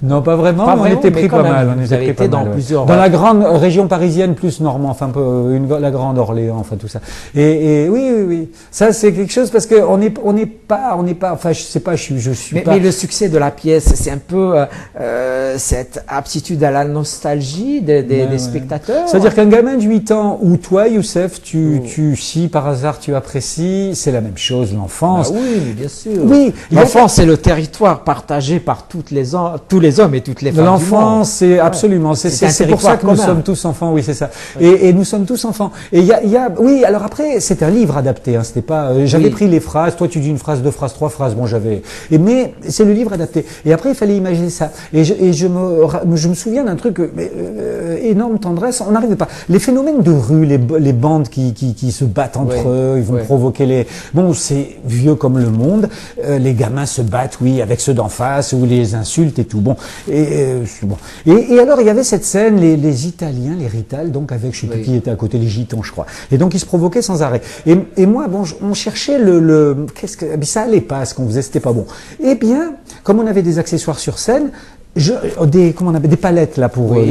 Non, pas vraiment, on était pris pas mal. On était pris dans plusieurs. Dans la grande région parisienne, plus normand, enfin la grande Orléans, enfin tout ça. Et oui. Ça, c'est quelque chose parce que on n'est pas, enfin je sais pas, je suis pas. Mais le succès de la pièce, c'est un peu cette aptitude à la nostalgie des spectateurs. C'est-à-dire qu'un gamin de 8 ans ou toi, Youssef, si par hasard tu apprécies, c'est la même chose, l'enfance. Oui, bien sûr. Oui. L'enfance, c'est le territoire partagé par toutes les tous les hommes et toutes les femmes du L'enfant, monde. c'est absolument, C'est un c'est pour ça territoire que nous commun. sommes tous enfants, oui, c'est ça. Et nous sommes tous enfants. Et oui, alors après, c'est un livre adapté, hein, c'était pas, j'avais Oui. pris les phrases, toi tu dis une phrase, deux phrases, trois phrases, bon, mais c'est le livre adapté. Et après, il fallait imaginer ça. Et je me souviens d'un truc, énorme tendresse, on n'arrivait pas. Les phénomènes de rue, les bandes qui se battent entre Ouais. eux, ils vont Ouais. provoquer bon, c'est vieux comme le monde, les gamins se battent, oui, avec ceux d'en face, ou les insultes et tout, bon. Et alors, il y avait cette scène, les Italiens, les Rital, donc avec, je sais plus Oui. qui était à côté, les Gitans, je crois. Et donc, ils se provoquaient sans arrêt. Et moi, bon, on cherchait mais ça allait pas, ce qu'on faisait, c'était pas bon. Eh bien, comme on avait des accessoires sur scène, comment on appelle, des palettes, là, pour Oui.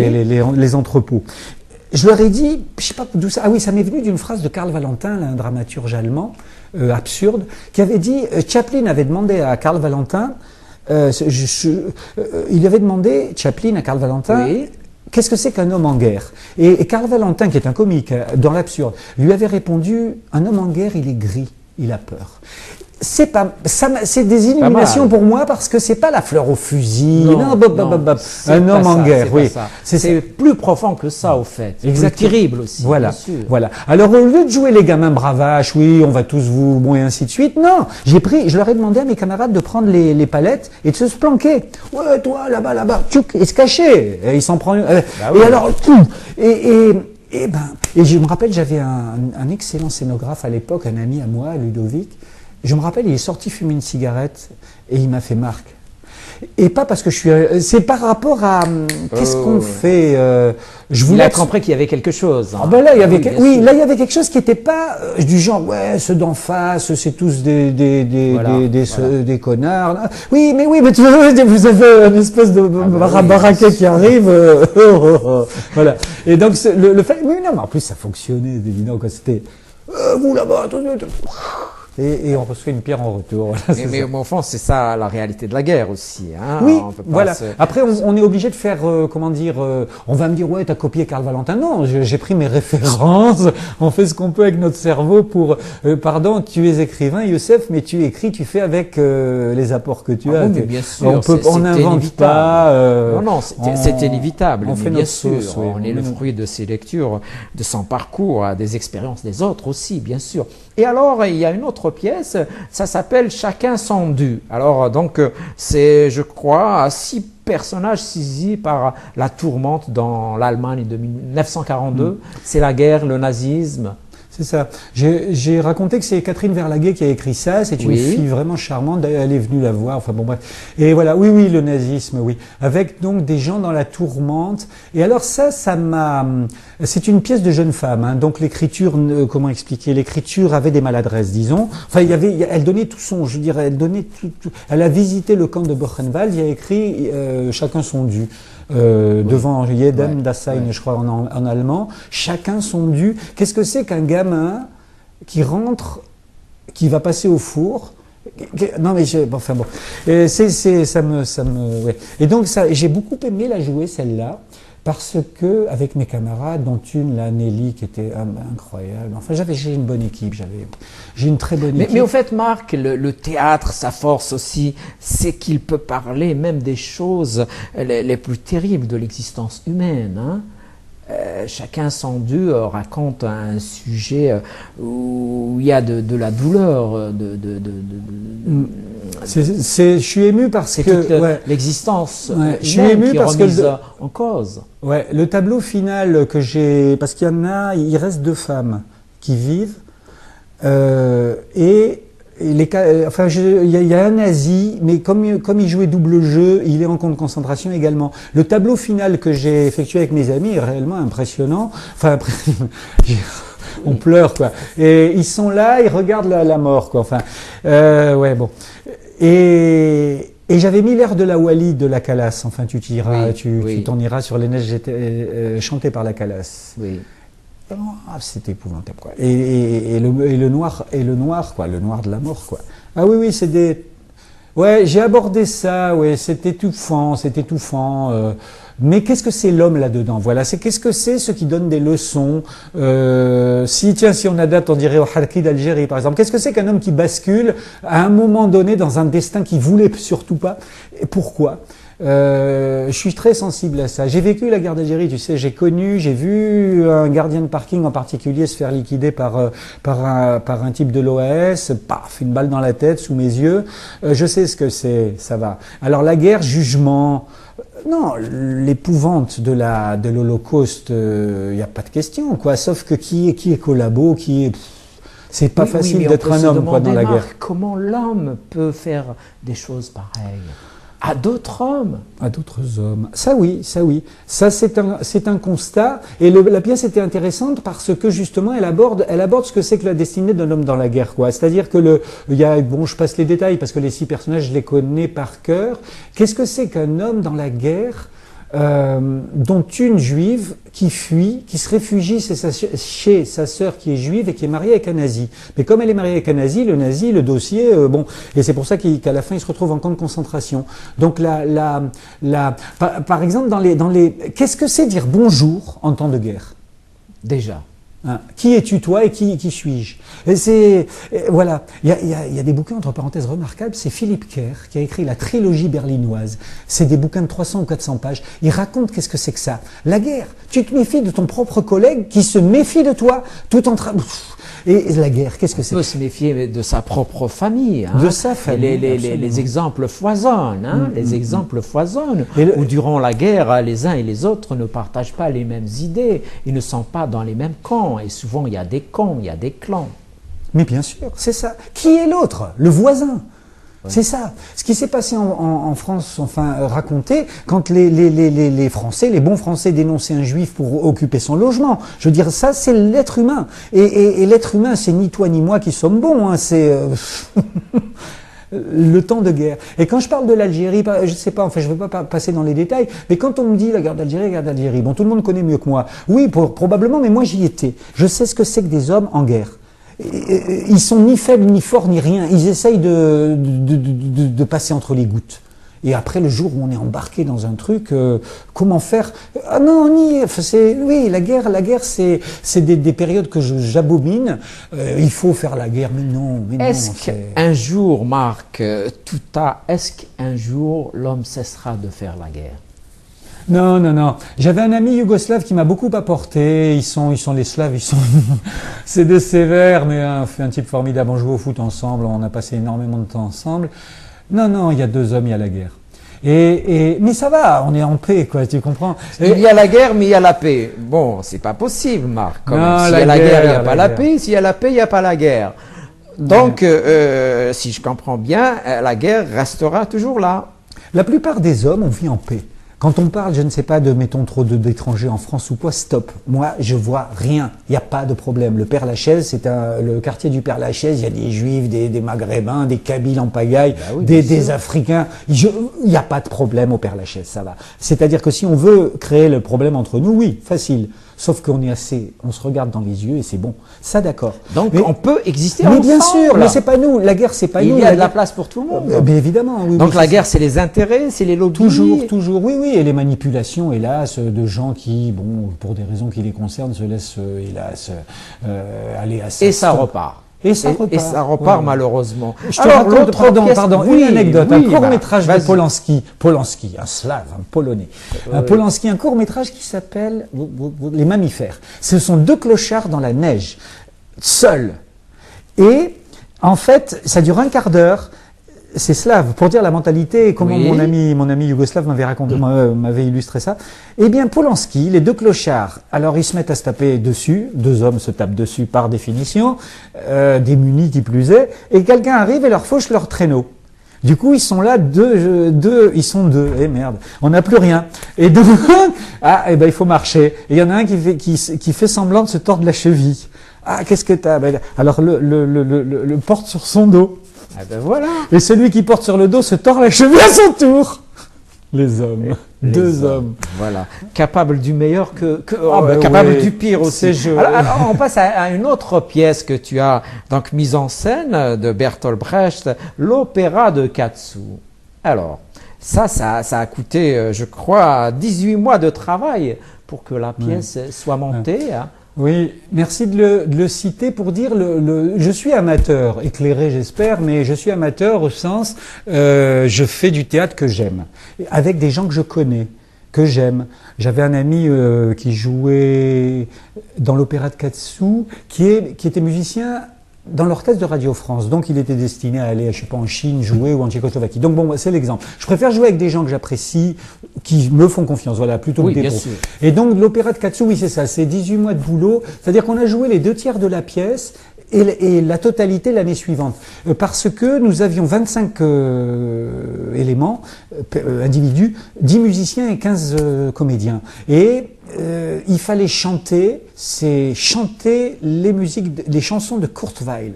les entrepôts. Je leur ai dit, je sais pas d'où ça. Ah oui, ça m'est venu d'une phrase de Karl Valentin, là, un dramaturge allemand, absurde, qui avait dit, Chaplin avait demandé à Karl Valentin, il avait demandé, Chaplin à Karl Valentin, Oui. qu'est-ce que c'est qu'un homme en guerre? Et Karl Valentin, qui est un comique, dans l'absurde, lui avait répondu, un homme en guerre, il est gris, il a peur. C'est des illuminations mal. pour moi parce que c'est pas la fleur au fusil. Non, c'est un pas homme en ça, guerre, c'est oui. pas ça. C'est plus profond que ça, au fait. C'est plus Exactement. terrible aussi. Voilà, bien sûr. voilà. Alors au lieu de jouer les gamins bravaches, oui, on va tous vous, bon et ainsi de suite. Non, je leur ai demandé à mes camarades de prendre les palettes et de se planquer. Ouais, toi là-bas, tchouk, et se cacher. Et il s'en prend. Bah et oui. alors, et je me rappelle, j'avais un excellent scénographe à l'époque, un ami à moi, Ludovic. Je me rappelle, il est sorti fumer une cigarette et il m'a fait marque. Et pas parce que je suis. C'est par rapport à qu'est-ce qu'on fait. Je Il voulais a être- compris qu'il y avait quelque chose. hein. Ah ben là, il y avait, bien oui, sûr. là, il y avait quelque chose qui n'était pas du genre, ouais, ceux d'en face, c'est tous Voilà, des connards. Oui, mais tu vois, vous avez une espèce de oui, baraquet qui arrive, voilà. Et donc, le fait, oui, non, mais en plus, ça fonctionnait, c'est évident, quand c'était, vous là-bas, attendez, et on reçoit une pierre en retour. Voilà, c'est Mais ça. au fond, c'est ça la réalité de la guerre aussi. Hein. Oui, On peut pas voilà. se- Après, on est obligé de faire, comment dire, on va me dire, ouais, t'as copié Karl Valentin. Non, j'ai pris mes références, on fait ce qu'on peut avec notre cerveau pour, pardon, tu es écrivain, Youssef, mais tu écris, tu fais avec les apports que tu Ah as. bon, mais bien sûr, On n'invente inévitable. pas. Non, c'est inévitable. On mais fait bien notre sûr, sauce, oui, on est le fruit de ses lectures, de son parcours, des expériences des autres aussi, bien sûr. Et alors, il y a une autre pièce, ça s'appelle Chacun son dû. Alors, donc, c'est, je crois, 6 personnages saisis par la tourmente dans l'Allemagne de 1942. C'est la guerre, le nazisme. C'est ça. J'ai raconté que c'est Catherine Verlaguet qui a écrit ça. C'est une Oui. fille vraiment charmante. Elle est venue la voir. Enfin bon bref. Et voilà. Oui, le nazisme, oui. Avec donc des gens dans la tourmente. Et alors ça m'a. C'est une pièce de jeune femme. Hein. Donc l'écriture, comment expliquer? L'écriture avait des maladresses, disons. Enfin, elle donnait tout son. Je dirais, elle donnait tout. Elle a visité le camp de Buchenwald. Il a écrit Chacun son dû. Devant Jedem Ouais. das Sein, Ouais. je crois en allemand, chacun son dû. Qu'est-ce que c'est qu'un gamin qui rentre, qui va passer au four? Non mais enfin bon, ouais. Et donc ça, j'ai beaucoup aimé la jouer celle-là parce que avec mes camarades, dont une, la Nelly, qui était incroyable. Enfin, j'ai une bonne équipe, j'ai une très bonne équipe. Mais au fait, Marc, le théâtre, sa force aussi, c'est qu'il peut parler même des choses les plus terribles de l'existence humaine. Hein. Chacun son dû raconte un sujet où il y a de la douleur, Je suis ému parce c'est que toute l'existence Ouais, je suis humaine ému qui est parce que remise en cause. ouais, le tableau final que j'ai, parce qu'il y en a, il reste 2 femmes qui vivent et enfin, il y a un nazi, mais comme il jouait double jeu, il est en camp de concentration également. Le tableau final que j'ai effectué avec mes amis est réellement impressionnant. Enfin, on pleure quoi. Et ils sont là, ils regardent la mort quoi. Enfin, ouais bon. Et j'avais mis l'air de la Wally de la Calas. Enfin, tu t'iras, Oui, oui. tu t'en iras sur les neiges chanté par la Calas. Oui. Ah, c'était épouvantable quoi. Et le noir quoi, le noir de la mort quoi. Ah oui c'est des. Ouais, j'ai abordé ça. Ouais, c'est étouffant. Mais qu'est-ce que c'est l'homme là-dedans? Voilà, qu'est-ce que c'est ce qui donne des leçons? Si on adapte, on dirait au Harki d'Algérie par exemple. Qu'est-ce que c'est qu'un homme qui bascule à un moment donné dans un destin qu'il voulait surtout pas? Et pourquoi? Je suis très sensible à ça. J'ai vécu la guerre d'Algérie, tu sais, j'ai vu un gardien de parking en particulier se faire liquider par un type de l'OAS, paf, une balle dans la tête, sous mes yeux. Je sais ce que c'est, ça va. Alors la guerre, jugement, non, l'épouvante de l'Holocauste, il n'y a pas de question, quoi. Sauf que qui est collabo, c'est pas facile d'être un homme, quoi, dans la guerre. Comment l'homme peut faire des choses pareilles à d'autres hommes? À d'autres hommes. Ça oui, ça oui. Ça c'est un constat. Et la pièce était intéressante parce que justement elle aborde ce que c'est que la destinée d'un homme dans la guerre, quoi. C'est-à-dire que bon, je passe les détails parce que les 6 personnages je les connais par cœur. Qu'est-ce que c'est qu'un homme dans la guerre? Dont une juive qui fuit, qui se réfugie chez sa sœur qui est juive et qui est mariée avec un nazi. Mais comme elle est mariée avec un nazi, le dossier, bon, et c'est pour ça qu'à la fin il se retrouve en camp de concentration. Donc par exemple qu'est-ce que c'est dire bonjour en temps de guerre? Déjà. Hein, qui es-tu toi et qui suis-je? Voilà, il y a des bouquins entre parenthèses remarquables. C'est Philippe Kerr qui a écrit la trilogie berlinoise. C'est des bouquins de 300 ou 400 pages. Il raconte qu'est-ce que c'est que ça. La guerre. Tu te méfies de ton propre collègue qui se méfie de toi tout en train. Et la guerre, qu'est-ce que c'est? On peut se méfier de sa propre famille. Hein. De sa famille. Les exemples foisonnent. Hein. Les exemples foisonnent. Où durant la guerre, les uns et les autres ne partagent pas les mêmes idées. Ils ne sont pas dans les mêmes camps. Et souvent, il y a des camps, il y a des clans. Mais bien sûr, c'est ça. Qui est l'autre? Le voisin. C'est ça. Ce qui s'est passé en France, enfin raconté, quand les Français, les bons Français dénonçaient un Juif pour occuper son logement. Je veux dire, ça c'est l'être humain. Et l'être humain, c'est ni toi ni moi qui sommes bons. Hein, c'est le temps de guerre. Et quand je parle de l'Algérie, je sais pas, enfin je ne vais pas passer dans les détails, mais quand on me dit la guerre d'Algérie, bon tout le monde connaît mieux que moi. Oui, probablement, mais moi j'y étais. Je sais ce que c'est que des hommes en guerre. Ils sont ni faibles, ni forts, ni rien. Ils essayent de passer entre les gouttes. Et après, le jour où on est embarqué dans un truc, comment faire? Ah non, oui, la guerre, c'est des périodes que j'abomine. Il faut faire la guerre, mais non. Est-ce qu'un jour, Marc, est-ce qu'un jour l'homme cessera de faire la guerre? Non, non, non. J'avais un ami yougoslave qui m'a beaucoup apporté. Ils sont les Slaves, c'est des sévères, mais un type formidable. On joue au foot ensemble, on a passé énormément de temps ensemble. Non, non, il y a 2 hommes, il y a la guerre. Mais ça va, on est en paix, quoi, tu comprends? Il y a la guerre, mais il y a la paix. Bon, c'est pas possible, Marc. S'il y a la guerre, il n'y a pas la paix. S'il y a la paix, il n'y a pas la guerre. Donc, si je comprends bien, la guerre restera toujours là. La plupart des hommes, on vit en paix. Quand on parle, je ne sais pas, mettons trop d'étrangers en France ou quoi, stop. Moi, je vois rien. Il n'y a pas de problème. Le Père-Lachaise, le quartier du Père-Lachaise, il y a des Juifs, des Maghrébins, des Kabyles en pagaille, oui, des Africains. Il n'y a pas de problème au Père-Lachaise, ça va. C'est-à-dire que si on veut créer le problème entre nous, oui, facile. Sauf qu'on on se regarde dans les yeux et c'est bon. Ça, d'accord. Donc, on peut exister ensemble. Mais bien sûr, mais c'est pas nous. La guerre, c'est pas nous. Il y a de la place pour tout le monde. Bien évidemment, oui. Donc, la guerre, c'est les intérêts, c'est les lobbies. Toujours, oui. Et les manipulations, hélas, de gens qui, bon, pour des raisons qui les concernent, se laissent, hélas, aller à ça. Et ça repart. Et ça repart, malheureusement. Je te raconte, une anecdote, un court-métrage de Polanski, un slave, un polonais. Polanski, un court-métrage qui s'appelle Les mammifères. Ce sont 2 clochards dans la neige, seuls. Et, en fait, ça dure un quart d'heure. C'est slave, pour dire la mentalité et comment mon ami yougoslave m'avait illustré ça. Eh bien, Polanski, les 2 clochards, alors ils se mettent à se taper dessus, 2 hommes se tapent dessus par définition, démunis qui plus est, et quelqu'un arrive et leur fauche leur traîneau. Du coup, ils sont là, ils sont 2. Eh merde, on n'a plus rien. Et donc, il faut marcher. Et il y en a un qui fait semblant de se tordre la cheville. Ah, qu'est-ce que t'as? Alors, le porte sur son dos. Ah ben voilà. Et celui qui porte sur le dos se tord la cheville à son tour. Les hommes. 2 hommes. Voilà. Capables du meilleur capables du pire aussi. Alors, on passe à une autre pièce que tu as donc mise en scène de Bertolt Brecht, l'opéra de Katsu. Alors, ça a coûté, je crois, 18 mois de travail pour que la pièce soit montée. Oui, merci de le citer pour dire je suis amateur, éclairé j'espère, mais je suis amateur au sens je fais du théâtre que j'aime, avec des gens que je connais, que j'aime. J'avais un ami qui jouait dans l'opéra de Katsu, qui était musicien dans l'orchestre de Radio France, donc il était destiné à aller, je sais pas, en Chine jouer ou en Tchécoslovaquie. Donc bon, c'est l'exemple. Je préfère jouer avec des gens que j'apprécie, qui me font confiance, voilà, plutôt que des pros. Et donc l'opéra de Katsu, oui c'est ça, c'est 18 mois de boulot, c'est-à-dire qu'on a joué les 2/3 de la pièce et la totalité l'année suivante. Parce que nous avions 25 éléments, individus, 10 musiciens et 15 comédiens. Et il fallait chanter les chansons de Kurt Weill.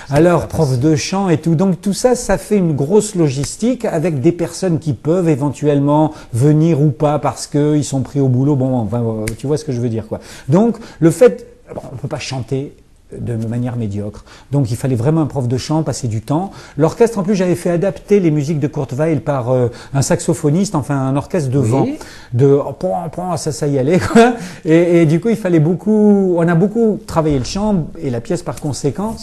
Alors, prof de chant et tout. Donc tout ça, ça fait une grosse logistique avec des personnes qui peuvent éventuellement venir ou pas parce qu'ils sont pris au boulot. Bon, enfin, tu vois ce que je veux dire, quoi. Donc, le fait, on peut pas chanter de manière médiocre. Donc il fallait vraiment un prof de chant, passer du temps. L'orchestre, en plus, j'avais fait adapter les musiques de Kurt Weill par un saxophoniste, enfin un orchestre de vent, ça y allait, quoi. Et du coup, il fallait on a beaucoup travaillé le chant et la pièce par conséquent.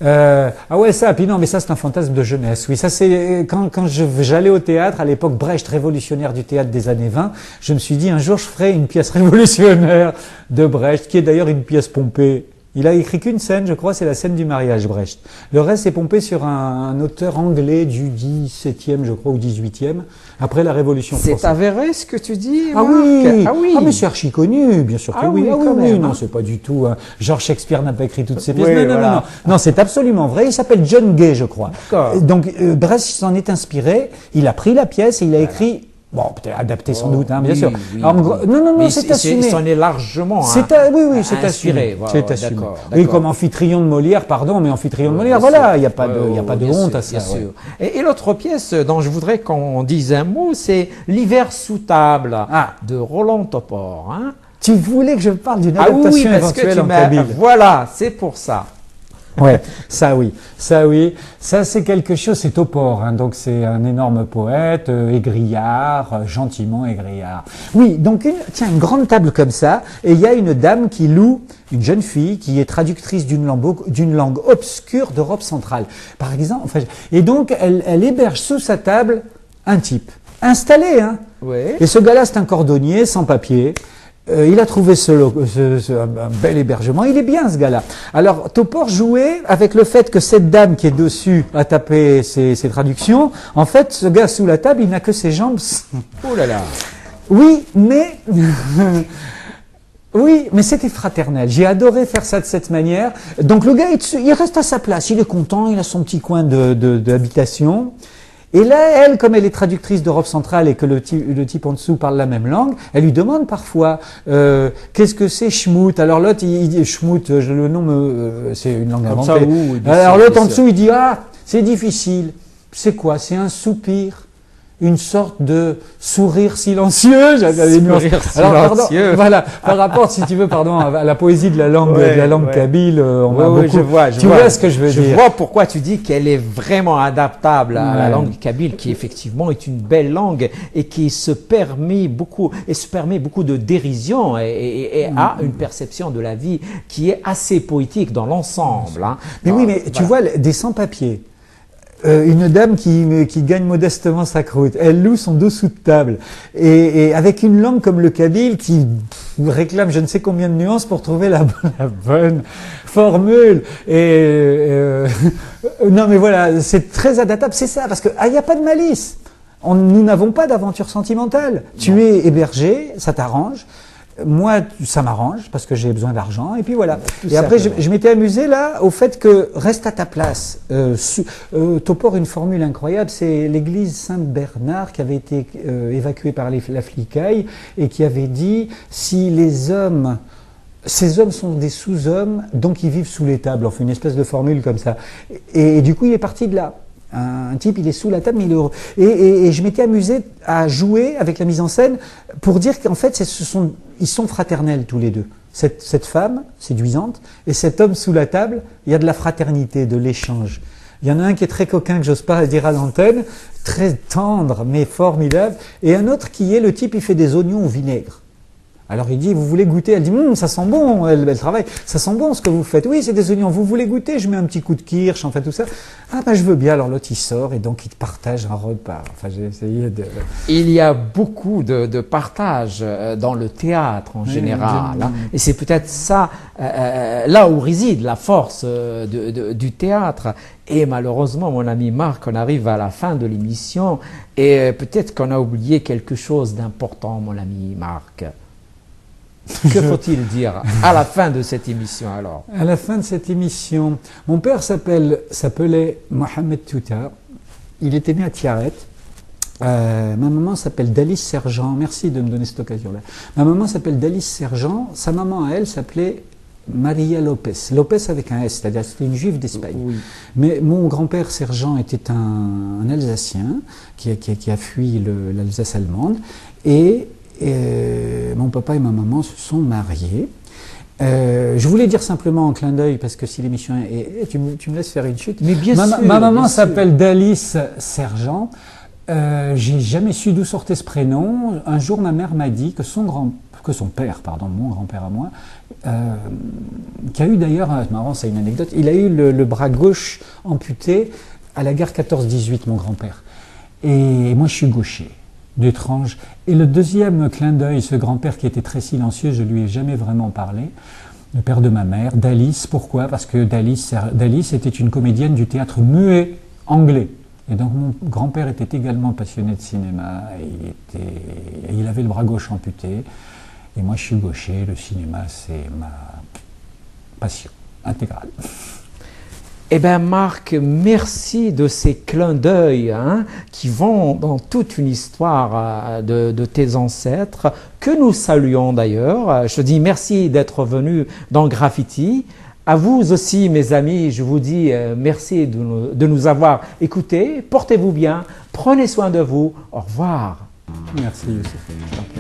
Ah ouais, ça, puis non, mais ça c'est un fantasme de jeunesse. Oui, ça c'est quand j'allais au théâtre, à l'époque Brecht, révolutionnaire du théâtre des années 20, je me suis dit un jour je ferai une pièce révolutionnaire de Brecht, qui est d'ailleurs une pièce pompée. Il a écrit qu'une scène, je crois, c'est la scène du mariage, Brecht. Le reste est pompé sur un auteur anglais du 17e, je crois, ou 18e, après la Révolution française. C'est avéré ce que tu dis, ah Marc? oui, ah oui, ah mais c'est archi connu, bien sûr que oui. Ah oui, même, non, hein. c'est pas du tout. George Shakespeare n'a pas écrit toutes ses pièces. Oui, non, voilà. non, c'est absolument vrai. Il s'appelle John Gay, je crois. D'accord. Donc Brecht s'en est inspiré. Il a pris la pièce et il a écrit. Bon, peut-être adapté sans doute, hein, bien sûr. Oui, Alors, non, c'est assumé. Il s'en est largement c'est c'est inspiré. assumé. Voilà, c'est assumé. d'accord. Oui, comme Amphitryon de Molière, pardon, mais Amphitryon de Molière, voilà, il n'y a pas de honte à ça. Bien sûr. Et l'autre pièce dont je voudrais qu'on dise un mot, c'est L'hiver sous table de Roland Topor. Hein. Tu voulais que je parle d'une adaptation éventuelle en kabyle. Voilà, c'est pour ça. Ouais, ça oui, ça c'est quelque chose, c'est Topor, hein, donc c'est un énorme poète, égrillard, gentiment égrillard. Oui, donc une grande table comme ça, et il y a une dame qui loue, une jeune fille qui est traductrice d'une langue obscure d'Europe centrale, par exemple. Enfin, et donc elle héberge sous sa table un type, installé, hein. Ouais. Et ce gars-là c'est un cordonnier sans papier. Il a trouvé un bel hébergement. Il est bien, ce gars-là. Alors, Topor jouait avec le fait que cette dame qui est dessus a tapé ses traductions. En fait, ce gars sous la table, il n'a que ses jambes. Oh là là. Oui, mais... Oui, mais c'était fraternel. J'ai adoré faire ça de cette manière. Donc, le gars, il reste à sa place. Il est content. Il a son petit coin d'habitation. Et là, elle, comme elle est traductrice d'Europe centrale et que le type en dessous parle la même langue, elle lui demande parfois qu'est-ce que c'est schmout. Alors l'autre, il dit schmout, le nom, c'est une langue inventée. Alors l'autre en dessous, il dit c'est difficile. C'est quoi? C'est un soupir. Une sorte de sourire silencieux. Alors, pardon, voilà, par rapport, si tu veux, à la poésie de la langue kabyle, on va beaucoup. Tu vois ce que je veux dire. Je vois pourquoi tu dis qu'elle est vraiment adaptable à la langue kabyle, qui effectivement est une belle langue et qui se permet beaucoup de dérision et a une perception de la vie qui est assez poétique dans l'ensemble. Hein. Mais oui, mais tu vois, des sans-papiers. Une dame qui gagne modestement sa croûte, elle loue son dessous de table et avec une langue comme le kabyle qui réclame je ne sais combien de nuances pour trouver la bonne formule non mais voilà, c'est très adaptable, c'est ça, parce que il n'y a pas de malice, nous n'avons pas d'aventure sentimentale. Tu es hébergé, ça t'arrange. Moi, ça m'arrange parce que j'ai besoin d'argent et puis voilà. Et après, je m'étais amusé là au fait que reste à ta place. Topor, une formule incroyable, c'est l'église Saint-Bernard qui avait été évacuée par la flicaille et qui avait dit si ces hommes sont des sous-hommes, donc ils vivent sous les tables. On fait une espèce de formule comme ça. Et du coup, il est parti de là. Un type, il est sous la table, mais il est heureux. Et je m'étais amusé à jouer avec la mise en scène pour dire qu'en fait, ils sont fraternels tous les deux. Cette femme séduisante et cet homme sous la table, il y a de la fraternité, de l'échange. Il y en a un qui est très coquin, que j'ose pas dire à l'antenne, très tendre, mais formidable. Et un autre qui est le type, il fait des oignons au vinaigre. Alors il dit, vous voulez goûter? Elle dit, ça sent bon, elle travaille, ça sent bon ce que vous faites. Oui, c'est des oignons, vous voulez goûter? Je mets un petit coup de kirsch, en fait, tout ça. Ah ben je veux bien. Alors l'autre il sort et donc il partage un repas. Enfin j'ai essayé de... Il y a beaucoup de partage dans le théâtre en général, hein. Et c'est peut-être ça, là où réside la force du théâtre. Et malheureusement, mon ami Marc, on arrive à la fin de l'émission et peut-être qu'on a oublié quelque chose d'important, mon ami Marc. Que faut-il dire à la fin de cette émission alors? À la fin de cette émission, mon père s'appelait Mohamed Touta. Il était né à Tiaret. Ma maman s'appelle Dalice Sergent. Merci de me donner cette occasion-là. Ma maman s'appelle Dalice Sergent. Sa maman à elle s'appelait Maria Lopez. Lopez avec un S, c'est-à-dire c'était une juive d'Espagne. Oui. Mais mon grand-père Sergent était un Alsacien qui a fui l'Alsace allemande. Et mon papa et ma maman se sont mariés. Je voulais dire simplement en clin d'œil, parce que si l'émission est... Tu me laisses faire une chute. Mais bien sûr. Ma maman s'appelle Dalice Sergent. J'ai jamais su d'où sortait ce prénom. Un jour, ma mère m'a dit que son père, mon grand-père à moi, qui a eu d'ailleurs, c'est marrant, c'est une anecdote, il a eu le bras gauche amputé à la guerre 14-18, mon grand-père. Et moi, je suis gaucher. D'étrange. Et le deuxième clin d'œil, ce grand-père qui était très silencieux, je lui ai jamais vraiment parlé, le père de ma mère, Dalice. Pourquoi? Parce que Dalice était une comédienne du théâtre muet anglais. Et donc mon grand-père était également passionné de cinéma, il avait le bras gauche amputé, et moi je suis gaucher, le cinéma c'est ma passion intégrale. Eh bien Marc, merci de ces clins d'œil qui vont dans toute une histoire de tes ancêtres, que nous saluons d'ailleurs. Je te dis merci d'être venu dans Graffiti. À vous aussi mes amis, je vous dis merci de nous avoir écoutés. Portez-vous bien, prenez soin de vous. Au revoir. Merci Youssef.